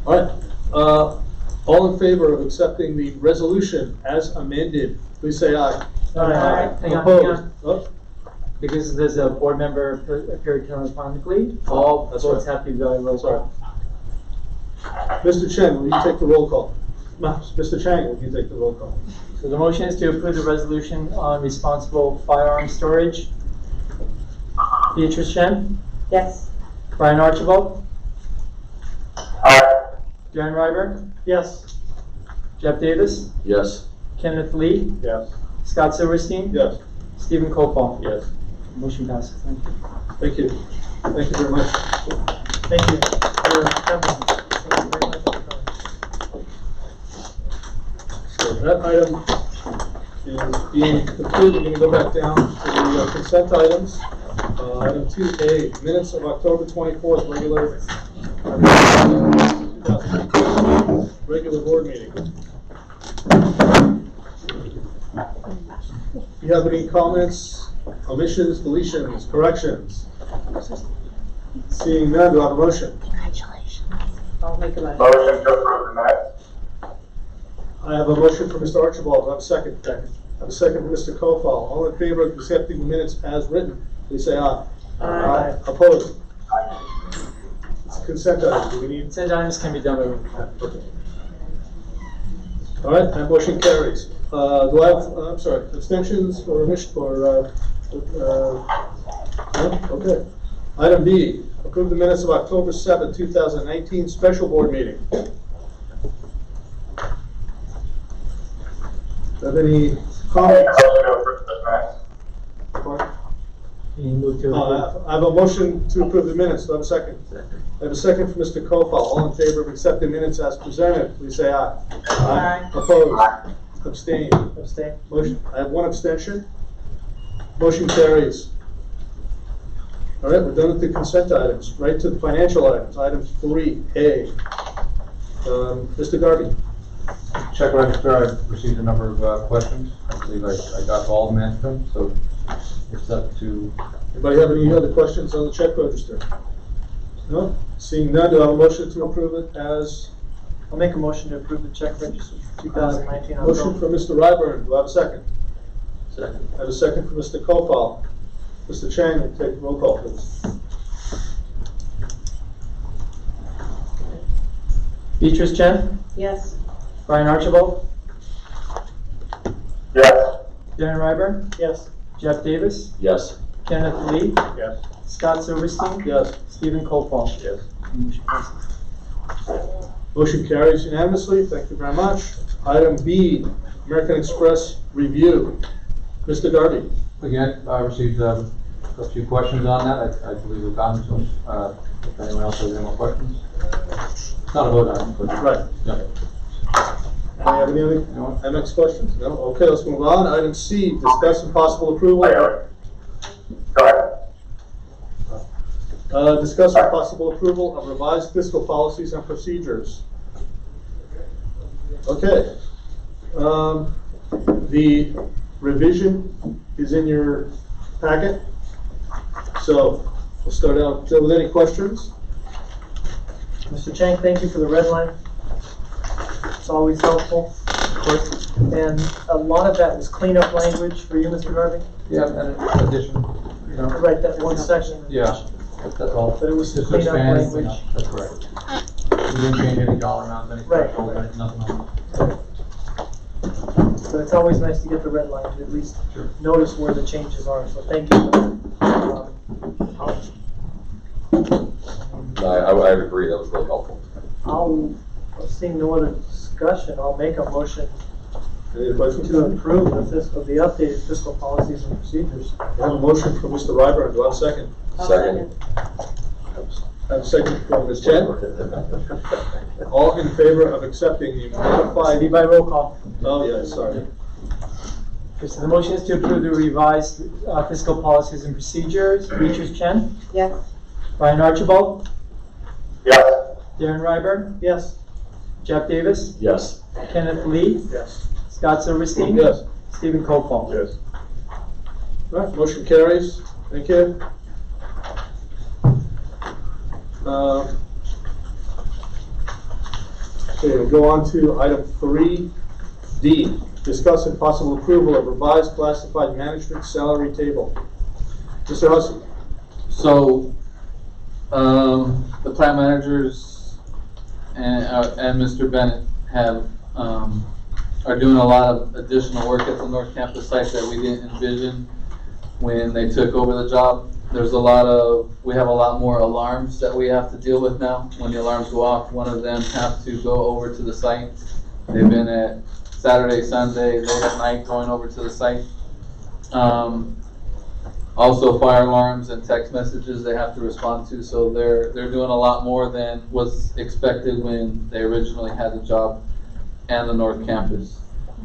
Speaker 6: All right, all in favor of accepting the resolution as amended, please say aye.
Speaker 9: Aye.
Speaker 2: Hang on,
Speaker 6: Opposed? Oh,
Speaker 2: because there's a board member appeared electronically, all
Speaker 6: That's
Speaker 2: votes
Speaker 6: right.
Speaker 2: have to be by roll
Speaker 6: Sorry.
Speaker 2: call.
Speaker 6: Mr. Chen, will you take the roll call? Mr. Chang, will you take the roll call?
Speaker 2: So the motion is to approve the resolution on responsible firearm storage. Beatrice Chen,
Speaker 3: Yes.
Speaker 2: Brian Archibald,
Speaker 7: Aye.
Speaker 2: Darren Ryber,
Speaker 9: Yes.
Speaker 2: Jeff Davis,
Speaker 10: Yes.
Speaker 2: Kenneth Lee,
Speaker 6: Yes.
Speaker 2: Scott Silverstein,
Speaker 6: Yes.
Speaker 2: Stephen Copal.
Speaker 6: Yes.
Speaker 2: Motion passes. Thank you.
Speaker 6: Thank you. Thank you very much.
Speaker 9: Thank you for coming. Thank you very much for coming.
Speaker 6: So that item is being approved. We're gonna go back down to the consent items. Item 2A, minutes of October 24th, regular board meeting. Do you have any comments, omissions, deletions, corrections? Seeing none, do I have a motion?
Speaker 3: I'll make a motion.
Speaker 7: Motion to approve the minutes.
Speaker 6: I have a motion for Mr. Archibald. Do I have a second? Second. I have a second for Mr. Kofal. All in favor of accepting the minutes as written, please say aye.
Speaker 9: Aye.
Speaker 6: Opposed? It's a consent item. Do we need?
Speaker 2: Consent items can be done by roll call.
Speaker 6: Okay. All right, that motion carries. Do I have, I'm sorry, abstentions or omission, or, no? Okay. Item B, approve the minutes of October 7th, 2019, special board meeting. Have any comments?
Speaker 7: Motion to approve the minutes.
Speaker 2: Can you move to approve?
Speaker 6: I have a motion to approve the minutes. Do I have a second? I have a second from Mr. Kofal. All in favor of accepting minutes as presented, please say aye.
Speaker 3: Aye.
Speaker 6: Opposed? Abstained?
Speaker 9: Abstain.
Speaker 6: Motion, I have one abstention. Motion carries. All right, we're done with the consent items. Right to the financial items. Item 3A. Mr. Garvey.
Speaker 13: Check register, I've received a number of questions. I believe I got all of them answered, so it's up to,
Speaker 6: Anybody have any other questions on the check register? No? Seeing none, do I have a motion to approve it as?
Speaker 9: I'll make a motion to approve the check register for 2019.
Speaker 6: Motion for Mr. Ryburn. Do I have a second?
Speaker 12: Second.
Speaker 6: I have a second for Mr. Kofal. Mr. Chang, will take the roll call, please.
Speaker 2: Beatrice Chen,
Speaker 3: Yes.
Speaker 2: Brian Archibald,
Speaker 7: Yes.
Speaker 2: Darren Ryber,
Speaker 9: Yes.
Speaker 2: Jeff Davis,
Speaker 10: Yes.
Speaker 2: Kenneth Lee,
Speaker 6: Yes.
Speaker 2: Scott Silverstein,
Speaker 6: Yes.
Speaker 2: Stephen Copal.
Speaker 6: Yes.
Speaker 2: Motion passes.
Speaker 6: Motion carries unanimously. Thank you very much. Item B, American Express review. Mr. Darby.
Speaker 13: again, I received a few questions on that. I believe we've gotten to them. If anyone else has any more questions. It's not a vote item, but.
Speaker 6: Right.
Speaker 13: Yeah.
Speaker 6: Do you have any other MX questions? No? Okay, let's move on. Item C, discuss and possible approval.
Speaker 7: Go ahead.
Speaker 6: Discuss and possible approval of revised fiscal policies and procedures. Okay. The revision is in your packet. So we'll start out with any questions.
Speaker 9: Mr. Chang, thank you for the red line. It's always helpful, of course. And a lot of that was cleanup language for you, Mr. Garvey?
Speaker 13: Yeah, and in addition, you know.
Speaker 9: Right, that one section.
Speaker 13: Yeah, that's all.
Speaker 9: But it was
Speaker 13: Just
Speaker 9: cleanup
Speaker 13: expand,
Speaker 9: language.
Speaker 13: That's correct. We didn't change any dollar amounts, any
Speaker 9: Right.
Speaker 13: thresholds, nothing like that.
Speaker 9: So it's always nice to get the red line to at least notice where the changes are, so thank you.
Speaker 10: I agree, that was really helpful.
Speaker 9: Seeing no other discussion, I'll make a motion
Speaker 6: Any questions?
Speaker 9: to approve the updated fiscal policies and procedures.
Speaker 6: I have a motion from Mr. Ryburn, do I have a second?
Speaker 10: Second.
Speaker 6: I have a second from Ms. Chen. All in favor of accepting the modified,
Speaker 2: Be by roll call.
Speaker 6: oh yeah, sorry.
Speaker 2: Okay, so the motion is to approve the revised fiscal policies and procedures. Beatrice Chen,
Speaker 3: Yes.
Speaker 2: Brian Archibald,
Speaker 7: Yes.
Speaker 2: Darren Ryburn,
Speaker 9: Yes.
Speaker 2: Jeff Davis,
Speaker 10: Yes.
Speaker 2: Kenneth Lee,
Speaker 6: Yes.
Speaker 2: Scott Silverstein,
Speaker 6: Yes.
Speaker 2: Stephen Colfall.
Speaker 6: Yes. All right, motion carries. Thank you. Okay, we'll go on to item 3D. Discuss and possible approval of revised classified management salary table. Mr. Hussey.
Speaker 8: So, the plant managers and Mr. Bennett are doing a lot of additional work at the North Campus site that we didn't envision when they took over the job. We have a lot more alarms that we have to deal with now. When the alarms go off, one of them have to go over to the site. They've been at Saturday, Sunday, late at night going over to the site. Also fire alarms and text messages they have to respond to, so they're doing a lot more than was expected when they originally had the job and the North Campus.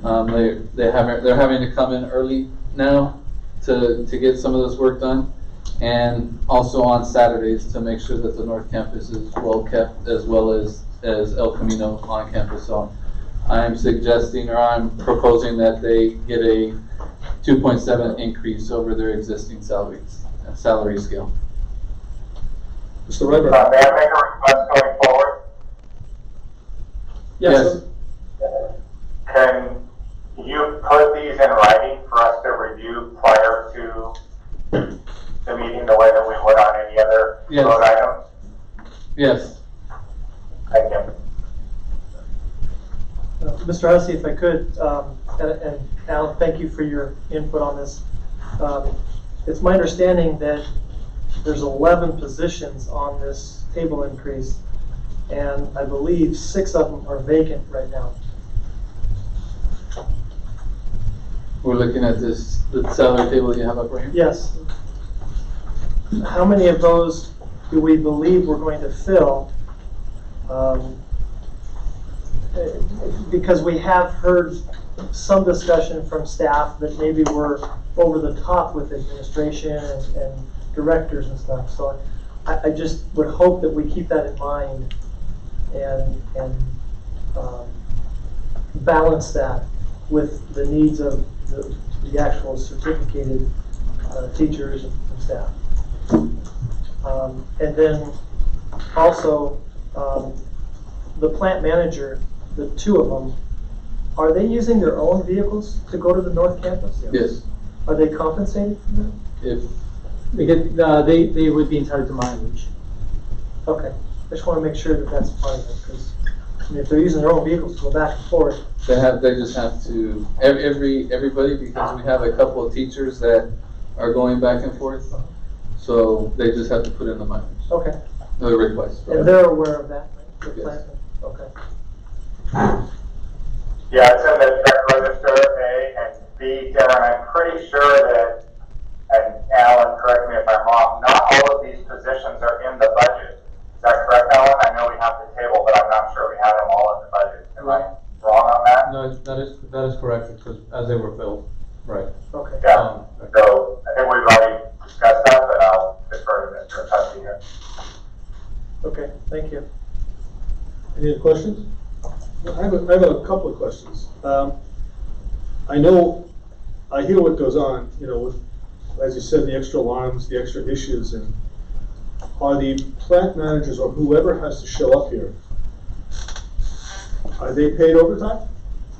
Speaker 8: They're having to come in early now to get some of this work done, and also on Saturdays to make sure that the North Campus is well kept, as well as El Camino on campus. So I'm suggesting, or I'm proposing, that they get a 2.7 increase over their existing salary scale.
Speaker 6: Mr. Ryburn.
Speaker 7: May I make a request going forward?
Speaker 8: Yes.
Speaker 7: Can you put these in writing for us to review prior to the meeting the way that we would on any other
Speaker 8: Yes.
Speaker 7: vote items?
Speaker 8: Yes.
Speaker 7: Thank you.
Speaker 9: Mr. Hussey, if I could, and Alan, thank you for your input on this. It's my understanding that there's 11 positions on this table increase, and I believe 6 of them are vacant right now.
Speaker 8: We're looking at the salary table you have up right here?
Speaker 9: Yes. How many of those do we believe we're going to fill? Because we have heard some discussion from staff that maybe we're over the top with administration and directors and stuff. So I just would hope that we keep that in mind and balance that with the needs of the actual certificated teachers and staff. And then also the plant manager, the 2 of them, are they using their own vehicles to go to the North Campus?
Speaker 8: Yes.
Speaker 9: Are they compensated for that?
Speaker 8: If
Speaker 2: They would be entitled to mileage.
Speaker 9: Okay, I just want to make sure that that's part of it, because if they're using their own vehicles to go back and forth.
Speaker 8: they just have to, everybody, because we have a couple of teachers that are going back and forth, so they just have to put in the mileage.
Speaker 9: Okay,
Speaker 8: The request.
Speaker 9: and they're aware of that, right? The
Speaker 8: Yes.
Speaker 9: plant? Okay.
Speaker 7: Yeah, it's in the check register, A, and B, Darren, I'm pretty sure that, and Alan, correct me if I'm wrong, not all of these positions are in the budget. Is that correct, Alan? I know we have the table, but I'm not sure we have them all in the budget. Am I wrong on that?
Speaker 13: No, that is correct, because as they were filled, right.
Speaker 9: Okay.
Speaker 7: Yeah, so I think we've already discussed that, but I'll defer to Mr. Hussey here.
Speaker 9: Okay, thank you.
Speaker 6: Any other questions? I have a couple of questions. I hear what goes on, with, as you said, the extra alarms, the extra issues, and are the plant managers or whoever has to show up here, are they paid overtime?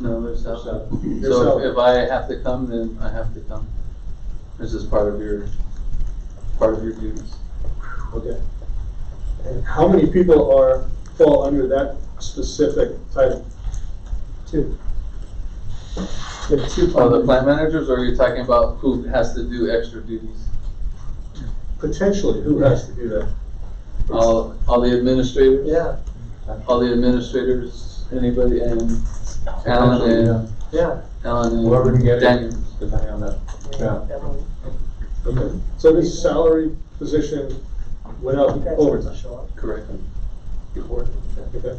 Speaker 8: No, there's salary.
Speaker 6: Their
Speaker 8: So
Speaker 6: salary.
Speaker 8: if I have to come, then I have to come. This is part of your duties.
Speaker 6: Okay. And how many people fall under that specific title?
Speaker 2: 2. We have two
Speaker 8: Oh, the
Speaker 2: plant
Speaker 8: plant managers, or are you talking about who has to do extra duties?
Speaker 6: Potentially, who has to do that?
Speaker 8: All the administrators?
Speaker 9: Yeah,
Speaker 8: All the administrators, anybody, and Alan and,
Speaker 9: yeah.
Speaker 8: Alan and
Speaker 13: Whoever can get it.
Speaker 8: Daniel.
Speaker 13: Depending on that. Yeah.
Speaker 6: Okay. So this is salary position without overtime?
Speaker 8: Correct.
Speaker 6: Okay.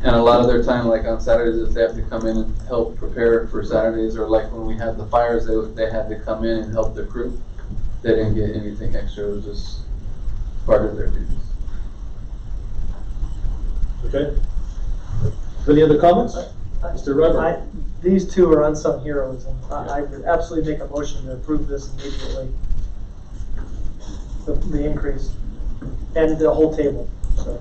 Speaker 8: And a lot of their time, like on Saturdays, if they have to come in and help prepare for Saturdays, or like when we had the fires, they had to come in and help the crew. They didn't get anything extra, it was just part of their duties.
Speaker 6: Okay. Any other comments? Mr. Rever?
Speaker 9: These two are unsung heroes, and I would absolutely make a motion to approve this immediately. The increase, and the whole table, so.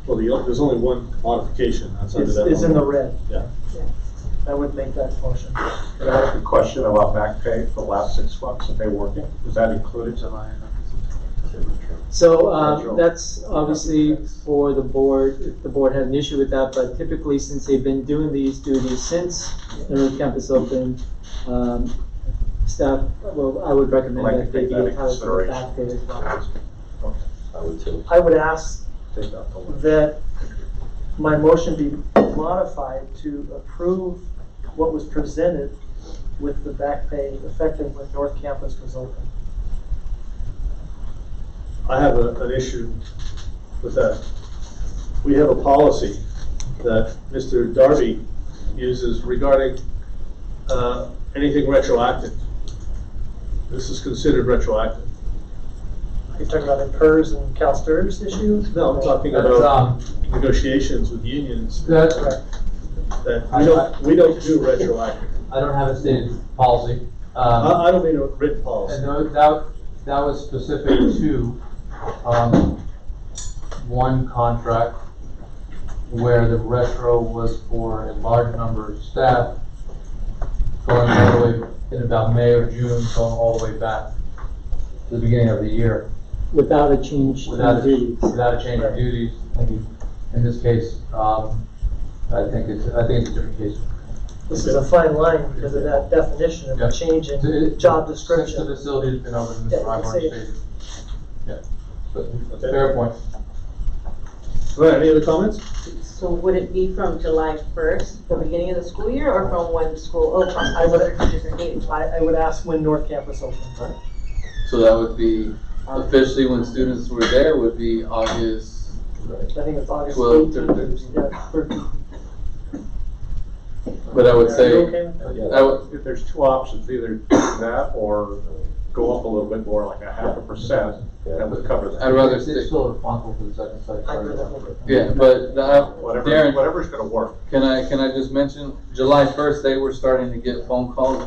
Speaker 6: Well, there's only one modification, that's under that.
Speaker 9: It's in the red.
Speaker 6: Yeah.
Speaker 9: I would make that motion.
Speaker 4: Can I ask a question about back pay for the last 6 months that they're working? Is that included?
Speaker 2: So, that's obviously for the board, if the board had an issue with that, but typically since they've been doing these duties since the new campus opened, staff, well, I would recommend that they be entitled to the back pay as well.
Speaker 10: I would too.
Speaker 9: I would ask
Speaker 4: Take out the one.
Speaker 9: that my motion be modified to approve what was presented with the back pay effective when North Campus was open.
Speaker 6: I have an issue with that. We have a policy that Mr. Darby uses regarding anything retroactive. This is considered retroactive.
Speaker 9: You're talking about the PERS and CalSTRS issues?
Speaker 6: No, I'm talking about negotiations with unions
Speaker 13: That's
Speaker 6: that we don't do retroactive.
Speaker 13: I don't have a stated policy.
Speaker 6: I don't mean a written policy.
Speaker 13: And that was specific to one contract where the retro was for a large number of staff going all the way in about May or June, going all the way back to the beginning of the year.
Speaker 2: Without a change in duties.
Speaker 13: Without a change of duties. In this case, I think it's a different case.
Speaker 9: This is a fine line because of that definition of a change in job description.
Speaker 13: Since the facility has been open,
Speaker 9: Yeah,
Speaker 13: Mr.
Speaker 9: you can
Speaker 13: Ryborn
Speaker 9: see it.
Speaker 13: stated. Yeah, but
Speaker 6: Okay.
Speaker 13: fair point.
Speaker 6: All right, any other comments?
Speaker 3: So would it be from July 1st, the beginning of the school year, or from when school opens?
Speaker 9: I would-
Speaker 3: Other teachers are dating.
Speaker 9: I would ask when North Campus opens.
Speaker 8: So that would be officially when students were there would be August
Speaker 9: I think it's August
Speaker 8: 12th
Speaker 9: 18th.
Speaker 8: or
Speaker 9: Yeah, 13th.
Speaker 8: But I would
Speaker 9: Are you
Speaker 8: say,
Speaker 9: okay with that?
Speaker 8: I would,
Speaker 4: If there's two options, either that or go up a little bit more, like a 0.5%, that would cover that.
Speaker 8: I'd rather
Speaker 13: It's
Speaker 8: stick,
Speaker 13: still responsible for the second site.
Speaker 9: I agree with that.
Speaker 8: yeah, but Darren,
Speaker 4: Whatever's gonna work.
Speaker 8: can I just mention, July 1st, they were starting to get phone calls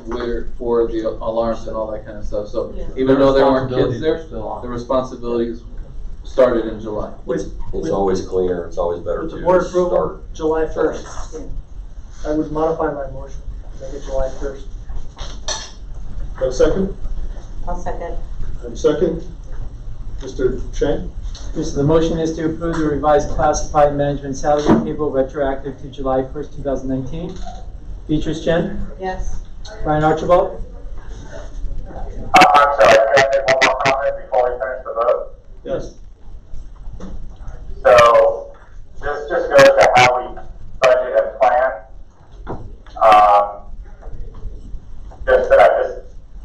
Speaker 8: for the alarms and all that kind of stuff, so
Speaker 3: Yeah.
Speaker 8: even though there weren't kids
Speaker 13: Responsibilities
Speaker 8: there,
Speaker 13: are still on.
Speaker 8: the responsibilities started in July.
Speaker 10: It's always cleaner, it's always better
Speaker 9: With the
Speaker 10: to
Speaker 9: board
Speaker 10: start.
Speaker 9: approval, July 1st. I would modify my motion, make it July 1st.
Speaker 6: Got a second?
Speaker 3: I'll second.
Speaker 6: And second, Mr. Chang?
Speaker 2: Yes, the motion is to approve the revised classified management salary table retroactive to July 1st, 2019. Beatrice Chen?
Speaker 3: Yes.
Speaker 2: Brian Archibald?
Speaker 7: I'm sorry, can I make one more comment before we finish the vote?
Speaker 6: Yes.
Speaker 7: So, this just goes to how we budget and plan.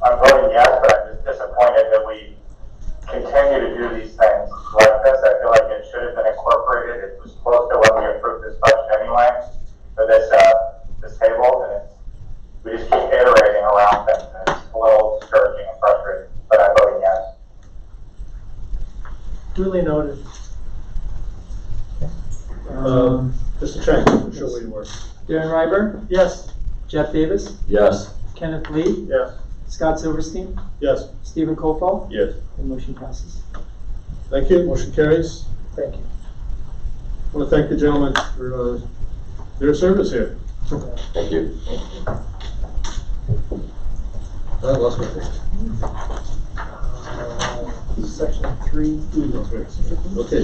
Speaker 7: I'm voting yes, but I'm just disappointed that we continue to do these things like this. I feel like it should have been incorporated. It was close to when we approved this budget anyway, for this table, and we just keep iterating around things, and it's a little discouraging and frustrating, but I'm voting yes.
Speaker 9: Duly noted.
Speaker 6: Mr. Chang, show where you were.
Speaker 2: Darren Ryber?
Speaker 9: Yes.
Speaker 2: Jeff Davis?
Speaker 10: Yes.
Speaker 2: Kenneth Lee?
Speaker 6: Yes.
Speaker 2: Scott Silverstein?
Speaker 6: Yes.
Speaker 2: Stephen Colfall?
Speaker 6: Yes.
Speaker 2: The motion passes.
Speaker 6: Thank you, motion carries.
Speaker 9: Thank you.
Speaker 6: I want to thank the gentlemen for their service here.
Speaker 10: Thank you.
Speaker 6: I lost my thing.
Speaker 9: section 3E.
Speaker 6: Okay.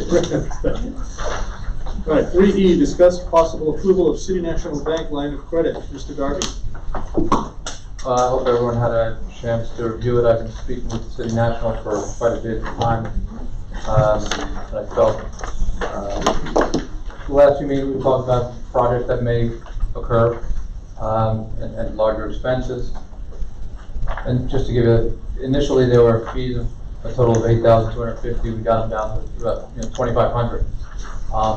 Speaker 6: All right, 3E, discuss possible approval of City National Bank line of credit. Mr. Darby.
Speaker 13: I hope everyone had a chance to review it. I've been speaking with the City National for quite a bit of time. And I felt, the last few meetings we talked about projects that may occur, and larger expenses. And just to give you, initially there were fees of a total of $8,250. We got them down to about, $2,500.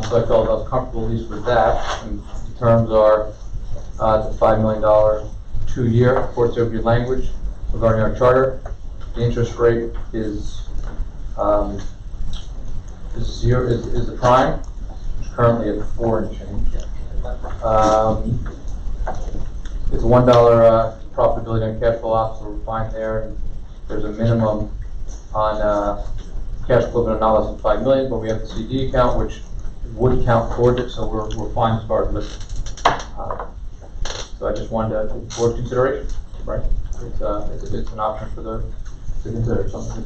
Speaker 13: So I felt I was comfortable at least with that. And the terms are, it's a $5 million 2-year, courts over your language regarding our charter. The interest rate is the prime, currently at 4 and change. It's a $1 profitability on cash flow ops, so we're fine there. And there's a minimum on cash flow of not less than $5 million, but we have the CD account, which would count towards it, so we're fine as far as liquid. So I just wanted to board consideration, right? It's an option for the to consider something.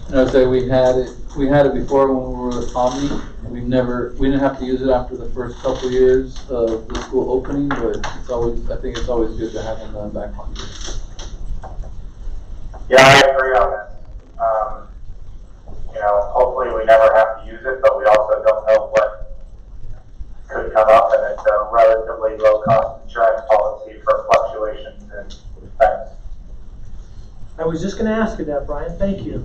Speaker 8: And I'd say we had it before when we were with Omni. We didn't have to use it after the first couple of years of the school opening, but I think it's always good to have in the back pocket.
Speaker 7: Yeah, I agree on this. Hopefully we never have to use it, but we also don't know what could come up, and it's a relatively low-cost insurance policy for fluctuations in expense.
Speaker 9: I was just going to ask you that, Brian. Thank you.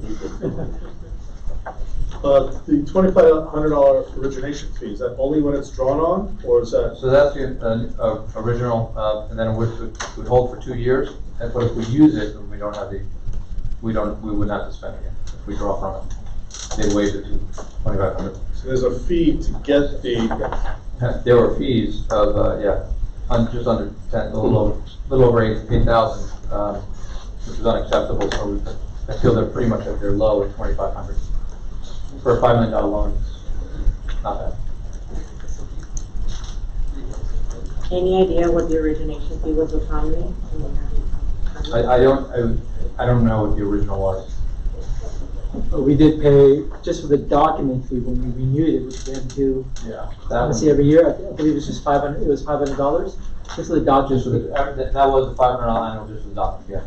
Speaker 6: The $2,500 origination fee, is that only when it's drawn on, or is that?
Speaker 13: So that's the original, and then it would hold for 2 years. And but if we use it, we don't have we would not have to spend it again if we draw from it. They waive it to $2,500.
Speaker 6: So there's a fee to get the.
Speaker 13: There were fees of just under 10, a little over 8,000, which is unacceptable. So I feel they're pretty much at their low at $2,500 for a $5 million loan. It's not bad.
Speaker 16: Any idea what the origination fee was with Omni?
Speaker 13: I don't know what the original was.
Speaker 2: We did pay just for the document fee when we renewed it, which we had to do.
Speaker 13: Yeah.
Speaker 2: Honestly, every year, I believe it was just $500. It was $500 just for the document.
Speaker 13: Just for that was the $500 annual just for the document. Yeah.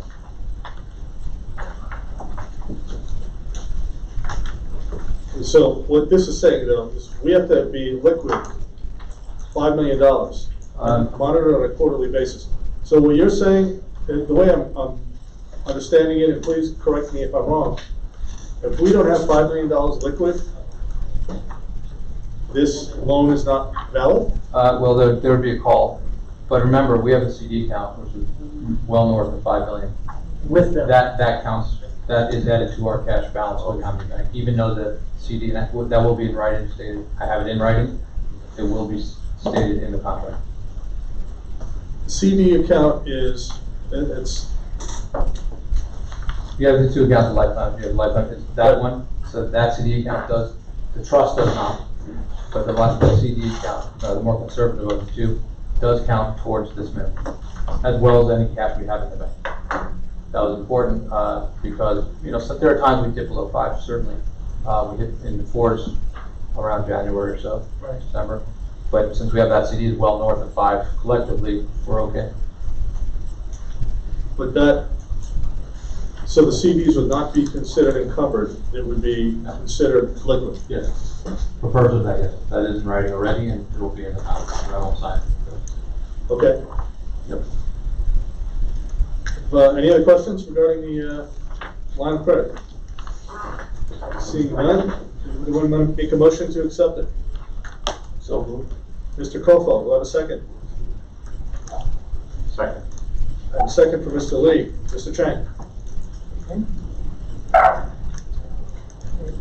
Speaker 6: So what this is saying, though, is we have to be liquid $5 million, monitored on a quarterly basis. So what you're saying, the way I'm understanding it, and please correct me if I'm wrong, if we don't have $5 million liquid, this loan is not valid?
Speaker 13: Well, there would be a call, but remember, we have a CD account, which is well north of $5 million.
Speaker 9: With them.
Speaker 13: That counts. That is added to our cash balance with Omni Bank, even though the CD that will be in writing stated. I have it in writing. It will be stated in the contract.
Speaker 6: CD account is it's.
Speaker 13: You have the two accounts of lifetime. You have lifetime. It's that one. So that CD account does. The trust does not, but the CD account, the more conservative of the two, does count towards this minimum, as well as any cash we have in the bank. That was important because so there are times we dip below 5. Certainly, we hit in the 4s around January or so,
Speaker 9: right.
Speaker 13: December. But since we have that CD is well north of 5 collectively, we're okay.
Speaker 6: But so the CDs would not be considered encumbered. It would be considered liquid.
Speaker 13: Yes. For purpose of that, yes. That is in writing already, and it will be in the contract. I won't sign it.
Speaker 6: Okay.
Speaker 13: Yep.
Speaker 6: Any other questions regarding the line of credit? Seeing none, anyone want to make a motion to accept it?
Speaker 4: So moved.
Speaker 6: Mr. Kofel, will have a second?
Speaker 4: Second.
Speaker 6: And a second for Mr. Lee. Mr. Chang?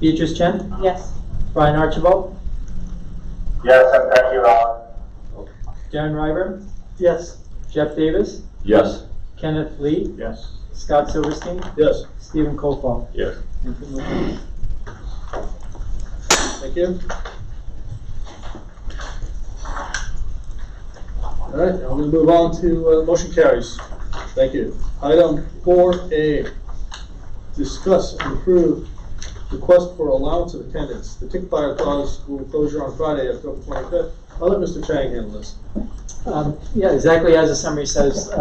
Speaker 2: Beatrice Chen,
Speaker 16: Yes.
Speaker 2: Brian Archibald,
Speaker 7: Yes, and thank you, Alan.
Speaker 2: Darren Ryber,
Speaker 9: Yes.
Speaker 2: Jeff Davis,
Speaker 10: Yes.
Speaker 2: Kenneth Lee,
Speaker 4: Yes.
Speaker 2: Scott Silverstein,
Speaker 6: Yes.
Speaker 2: Stephen Kofal.
Speaker 4: Yes.
Speaker 6: Thank you. All right, now we're going to move on to motion carries. Thank you. Item 4A, discuss and approve request for allowance of attendance. The tick fire caused school closure on Friday, October 25th. I'll let Mr. Chang handle this.
Speaker 2: Yeah, exactly as the summary says, it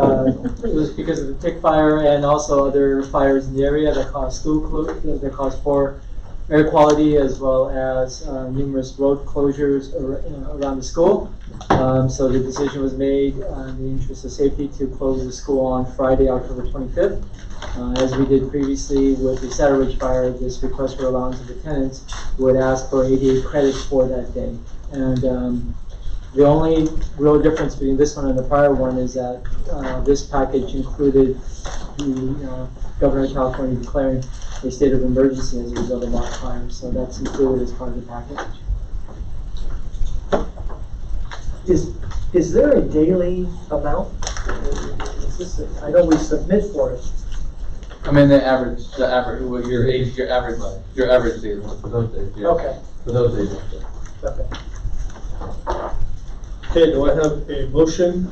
Speaker 2: was because of the tick fire and also other fires in the area that caused that caused poor air quality as well as numerous road closures around the school. So the decision was made in the interest of safety to close the school on Friday, October 25th. As we did previously with the Saddle Ridge fire, this request for allowance of attendance would ask for 88 credits for that day. And the only real difference between this one and the prior one is that this package included the Governor of California declaring a state of emergency as a result of that fire. So that's included as part of the package.
Speaker 9: Is there a daily amount? I know we submit for it.
Speaker 13: I mean, the average, what your average days for those days, yeah.
Speaker 9: Okay.
Speaker 13: For those days.
Speaker 9: Okay.
Speaker 6: Okay, do I have a motion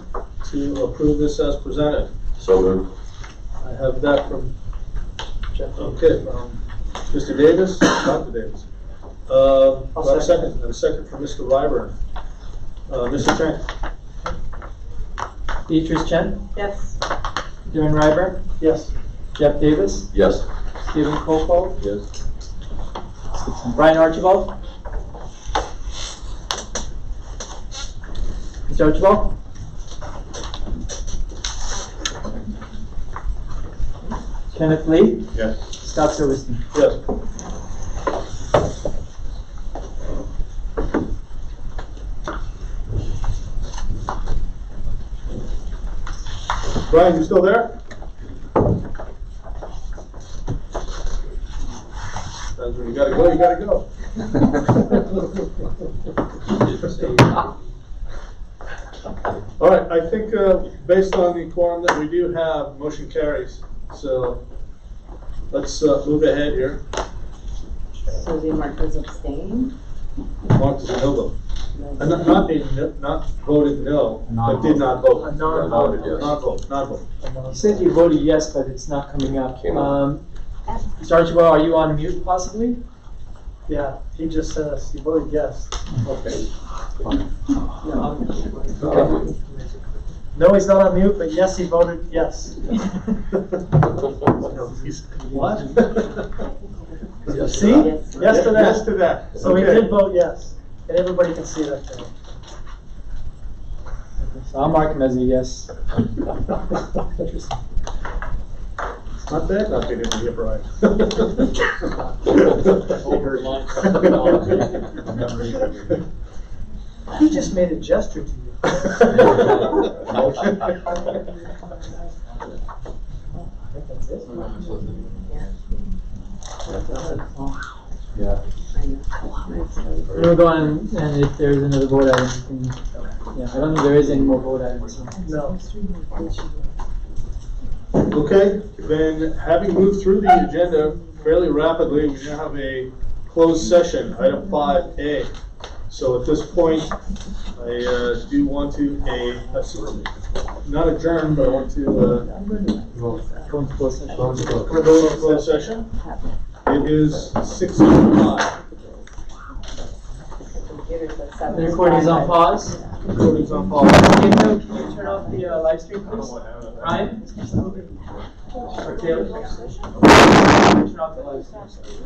Speaker 6: to approve this as presented?
Speaker 10: So moved.
Speaker 6: I have that from, okay, Mr. Davis, Dr. Davis. Do I have a second? And a second from Mr. Ryburn. Mr. Chang?
Speaker 2: Beatrice Chen,
Speaker 16: Yes.
Speaker 2: Darren Ryburn,
Speaker 9: Yes.
Speaker 2: Jeff Davis,
Speaker 10: Yes.
Speaker 2: Stephen Colfold,
Speaker 10: Yes.
Speaker 2: Brian Archibald. Mr. Archibald? Kenneth Lee?
Speaker 4: Yes.
Speaker 2: Scott Silverstein?
Speaker 6: Yes. Brian, you still there? You gotta go, you gotta go. All right, I think based on the quorum that we do have, motion carries. So let's move ahead here.
Speaker 16: Susie Marquez abstained.
Speaker 6: Mark is a no vote. Not voted no, but did not vote.
Speaker 9: A non-vote.
Speaker 6: Not vote.
Speaker 2: You said you voted yes, but it's not coming up. Mr. Archibald, are you on mute possibly?
Speaker 9: Yeah, he just sent us, he voted yes.
Speaker 2: Okay.
Speaker 9: Okay. No, he's not on mute, but yes, he voted yes.
Speaker 6: What?
Speaker 9: See? Yes to that.
Speaker 6: Yes to that.
Speaker 9: So he did vote yes, and everybody can see that there.
Speaker 2: So I'll mark him as a yes.
Speaker 6: Not bad, not being able to get right.
Speaker 9: He just made a gesture to you.
Speaker 13: Yeah.
Speaker 2: We'll go on, and if there's another vote item, you can, yeah, I don't think there is any more vote items.
Speaker 9: No.
Speaker 6: Okay, then having moved through the agenda fairly rapidly, we now have a closed session, item 5A. So at this point, I do want to, not adjourn, but I want to
Speaker 2: Go into closed session.
Speaker 6: go into closed session. It is 6:05.
Speaker 2: The recording is on pause.
Speaker 6: Recording's on pause.
Speaker 2: Can you turn off the live stream, please? Ryan? Or Taylor? Turn off the live stream.